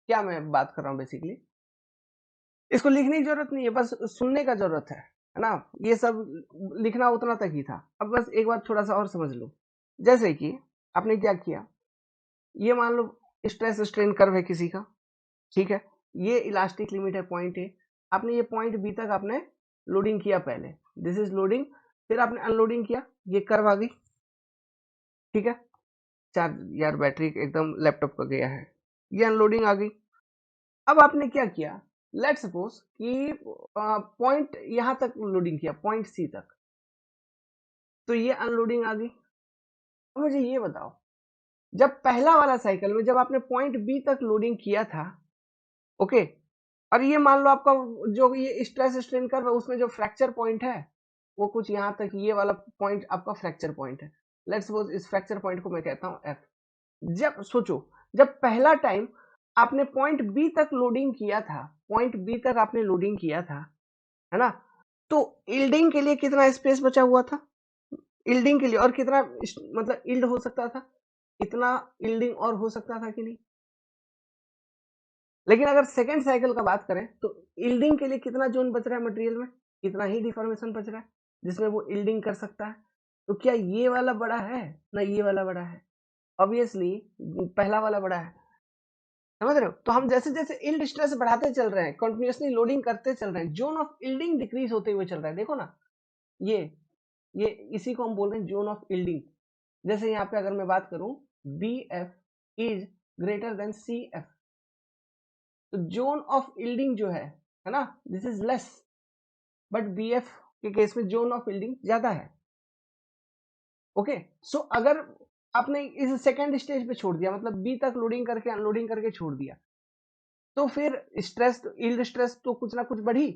क्या मैं बात कर रहा हूं बेसिकली। इसको लिखने की जरूरत नहीं है, बस सुनने का जरूरत है ना। ये सब लिखना उतना तक ही था। अब बस एक बार थोड़ा सा और समझ लो। जैसे कि आपने क्या किया, ये मान लो स्ट्रेस स्ट्रेन कर्व है किसी का, ठीक है, ये इलास्टिक लिमिट है पॉइंट ए। आपने ये पॉइंट बी तक आपने लोडिंग किया पहले, दिस इज लोडिंग। फिर आपने अनलोडिंग किया, ये कर्व आ गई, ठीक है। चार्ज यार बैटरी एकदम लैपटॉप का गया है, ये अनलोडिंग आ गई। अब आपने क्या किया, लेट सपोज कि पॉइंट यहां तक लोडिंग किया, पॉइंट सी तक, तो ये अनलोडिंग आ गई। अब मुझे ये बताओ, जब पहला वाला साइकिल में जब आपने पॉइंट बी तक लोडिंग किया था, ओके, और ये मान लो आपका जो ये स्ट्रेस स्ट्रेन कर्व है, उसमें जो फ्रैक्चर पॉइंट है वो कुछ यहां तक, ये वाला पॉइंट आपका फ्रैक्चर पॉइंट है। लेट्स सपोज इस फ्रैक्चर पॉइंट को मैं कहता हूं एफ। जब सोचो, जब पहला टाइम आपने पॉइंट बी तक लोडिंग किया था, पॉइंट बी तक आपने लोडिंग किया था, है ना, तो इल्डिंग के लिए कितना स्पेस बचा हुआ था? इल्डिंग के लिए और कितना मतलब इल्ड हो सकता था, इतना इल्डिंग और हो सकता था कि नहीं? लेकिन अगर सेकेंड साइकिल का बात करें तो इल्डिंग के लिए कितना जोन बच रहा है मटेरियल में? इतना ही डिफॉर्मेशन बच रहा है जिसमें वो इल्डिंग कर सकता है। तो क्या ये वाला बड़ा है ना ये वाला बड़ा है? ऑब्वियसली पहला वाला बड़ा है, समझ रहे हो? तो हम जैसे जैसे इल्ड स्ट्रेस बढ़ाते चल रहे हैं, कंटिन्यूअसली लोडिंग करते चल रहे हैं, जोन ऑफ इल्डिंग डिक्रीज होते हुए चल रहा है। देखो ना, ये ये इसी को हम बोल रहे हैं जोन ऑफ इल्डिंग। जैसे यहाँ पे अगर मैं बात करूं, B F is greater than C F, तो जोन ऑफ इल्डिंग जो है ना, this is less, but B F के केस में जोन ऑफ इल्डिंग ज्यादा है। ओके, सो अगर आपने इस सेकेंड स्टेज पे छोड़ दिया, मतलब बी तक लोडिंग करके अनलोडिंग करके छोड़ दिया, तो फिर स्ट्रेस, इल्ड स्ट्रेस तो कुछ ना कुछ बढ़ी,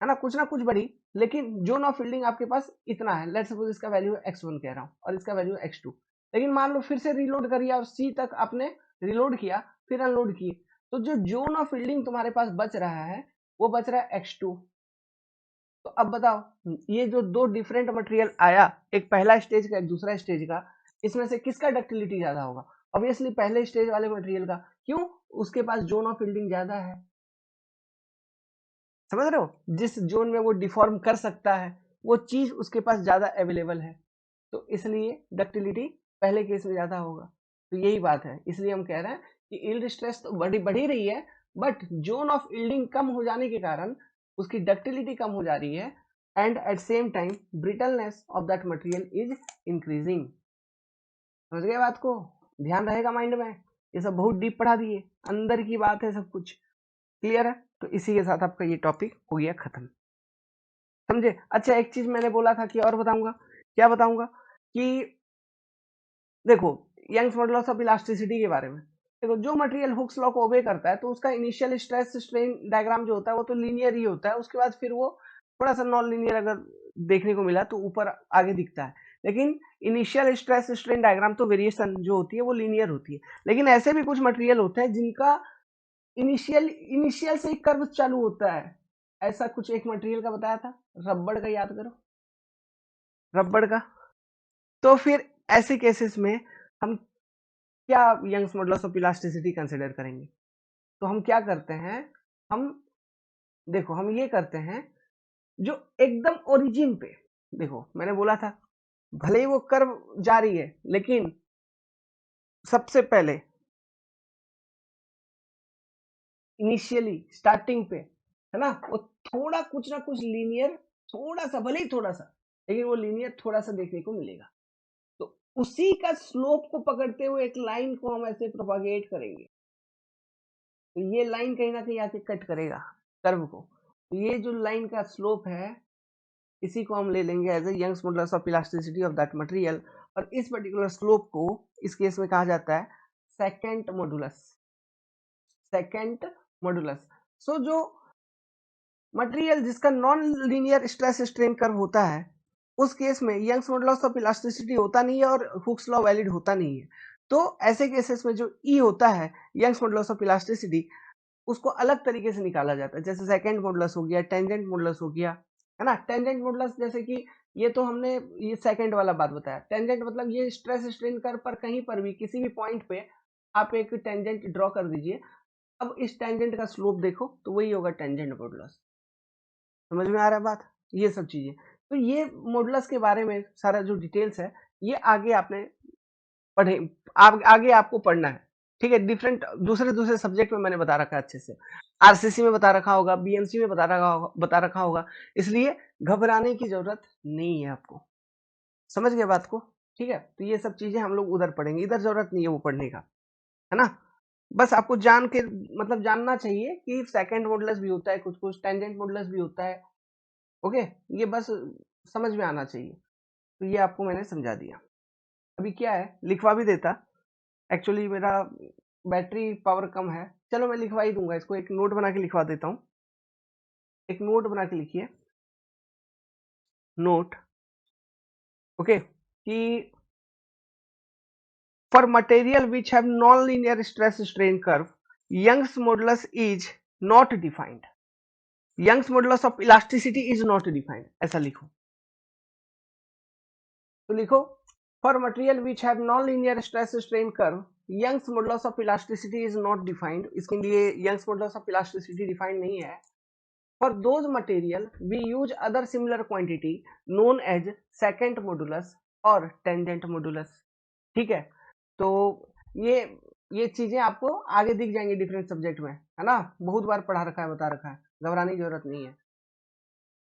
है ना, कुछ ना कुछ बढ़ी। लेकिन जोन ऑफ फील्डिंग आपके पास इतना है, लेट्स सपोज इसका वैल्यू x1 कह रहा हूं और इसका वैल्यू x2। लेकिन मान लो फिर से रीलोड करिए और सी तक आपने रीलोड किया, फिर अनलोड किए, तो जो जोन ऑफ फील्डिंग तुम्हारे पास बच रहा है वो बच रहा है x2। तो अब बताओ, ये जो दो डिफरेंट मटेरियल आया, एक पहला स्टेज का एक दूसरा स्टेज का, इसमें से किसका डक्टिलिटी ज्यादा होगा? ऑब्वियसली पहले स्टेज वाले मटेरियल का। क्यों? उसके पास जोन ऑफ फील्डिंग ज्यादा है, समझ रहे हो? जिस जोन में वो डिफॉर्म कर सकता है वो चीज उसके पास ज्यादा अवेलेबल है, तो इसलिए डक्टिलिटी पहले केस में ज्यादा होगा। तो यही बात है, इसलिए हम कह रहे हैं कि यील्ड स्ट्रेस तो बढ़ ही रही है, बट जोन ऑफ यील्डिंग कम हो जाने के कारण उसकी डक्टिलिटी कम हो जा रही है, and at same time brittleness of that material is increasing. समझ गए बात को? ध्यान रहेगा माइंड में, ये सब बहुत डीप पढ़ा दिए, अंदर की बात है सब कुछ। क्लियर है? तो इसी के साथ आपका ये टॉपिक हो गया खत्म। समझे? अच्छा, एक चीज मैंने बोला था कि और बताऊंगा, क्या बताऊंगा कि देखो यंग्स मॉडुलस ऑफ इलास्टिसिटी के बारे में। देखो जो मटेरियल हुक्स लॉ को ओबे करता है तो उसका इनिशियल स्ट्रेस स्ट्रेन डायग्राम जो होता है वो तो लीनियर ही होता है, उसके बाद फिर वो थोड़ा सा नॉन लीनियर अगर देखने को मिला तो ऊपर आगे दिखता है, लेकिन इनिशियल स्ट्रेस स्ट्रेन डायग्राम तो वेरिएशन जो होती है वो लीनियर होती है। लेकिन ऐसे भी कुछ मटेरियल होते हैं जिनका इनिशियल से ही कर्व चालू होता है। ऐसा कुछ एक मटेरियल का बताया था, रबड़ का, याद करो रबड़ का। तो फिर ऐसे केसेस में हम क्या Young's modulus of elasticity consider करेंगे? तो हम क्या करते हैं, हम देखो हम ये करते हैं जो एकदम ओरिजिन पे, देखो मैंने बोला था भले ही वो कर्व जारी है लेकिन सबसे पहले इनिशियली स्टार्टिंग पे है ना, वो थोड़ा कुछ ना कुछ लीनियर, थोड़ा सा भले ही थोड़ा सा, लेकिन वो लीनियर थोड़ा सा देखने को मिलेगा। तो उसी का स्लोप को पकड़ते हुए एक लाइन को हम ऐसे प्रोपागेट करेंगे, तो ये लाइन कहीं ना कहीं आके कट करेगा कर्व को। तो ये जो लाइन का स्लोप है इसी को हम ले लेंगे as a Young's modulus of elasticity of that material, और इस पर्टिकुलर स्लोप को इस केस में कहा जाता है second modulus. Second modulus. So जो मटेरियल जिसका non linear stress strain curve होता है उस केस में यंग्स मॉडुलस ऑफ इलास्टिसिटी होता नहीं है और हुक्स लॉ वैलिड होता नहीं है। तो ऐसे केसेस में जो ई होता है यंग्स मॉडुलस ऑफ इलास्टिसिटी, उसको अलग तरीके से निकाला जाता है। जैसे सेकंड मॉडुलस हो गया, टेंजेंट मॉडुलस हो गया, है ना। टेंजेंट मॉडुलस जैसे कि ये तो हमने ये सेकंड वाला बात बताया। टेंजेंट मतलब ये स्ट्रेस स्ट्रेन कर्व पर कहीं पर भी किसी भी पॉइंट पे आप एक टेंजेंट ड्रॉ कर दीजिए, अब इस टेंजेंट का स्लोप देखो तो वही होगा टेंजेंट मॉडुलस। समझ में आ रहा है बात? ये सब चीजें, तो ये मॉडुलस के बारे में सारा जो डिटेल्स है ये आगे आपने पढ़े, आगे आपको पढ़ना है। ठीक है, डिफरेंट दूसरे दूसरे सब्जेक्ट में मैंने बता रखा है अच्छे से, आरसीसी में बता रखा होगा, बीएमसी में बता रखा होगा, इसलिए घबराने की जरूरत नहीं है आपको। समझ गए बात को? ठीक है, तो ये सब चीजें हम लोग उधर पढ़ेंगे, इधर जरूरत नहीं है वो पढ़ने का, है ना। बस आपको जान के मतलब जानना चाहिए कि सेकंड मॉडुलस भी होता है, कुछ कुछ टेंजेंट मॉडुलस भी होता है। ओके, ये बस समझ में आना चाहिए। तो ये आपको मैंने समझा दिया। अभी क्या है, लिखवा भी देता, एक्चुअली मेरा बैटरी पावर कम है। चलो मैं लिखवा ही दूंगा इसको, एक नोट बना के लिखवा देता हूँ। एक नोट बना के लिखिए, नोट। ओके, कि for material which have non linear stress strain curve Young's modulus is not defined. Young's modulus of elasticity is not defined, ऐसा लिखो। तो लिखो for material which have non linear stress strain curve Young's modulus of elasticity is not defined. इसके लिए Young's modulus of elasticity defined नहीं है। For those material, we use other similar quantity known as secant modulus or tangent modulus। ठीक है, तो ये चीजें आपको आगे दिख जाएंगी डिफरेंट सब्जेक्ट में, है ना। बहुत बार पढ़ा रखा है, बता रखा है, घबराने की जरूरत नहीं है।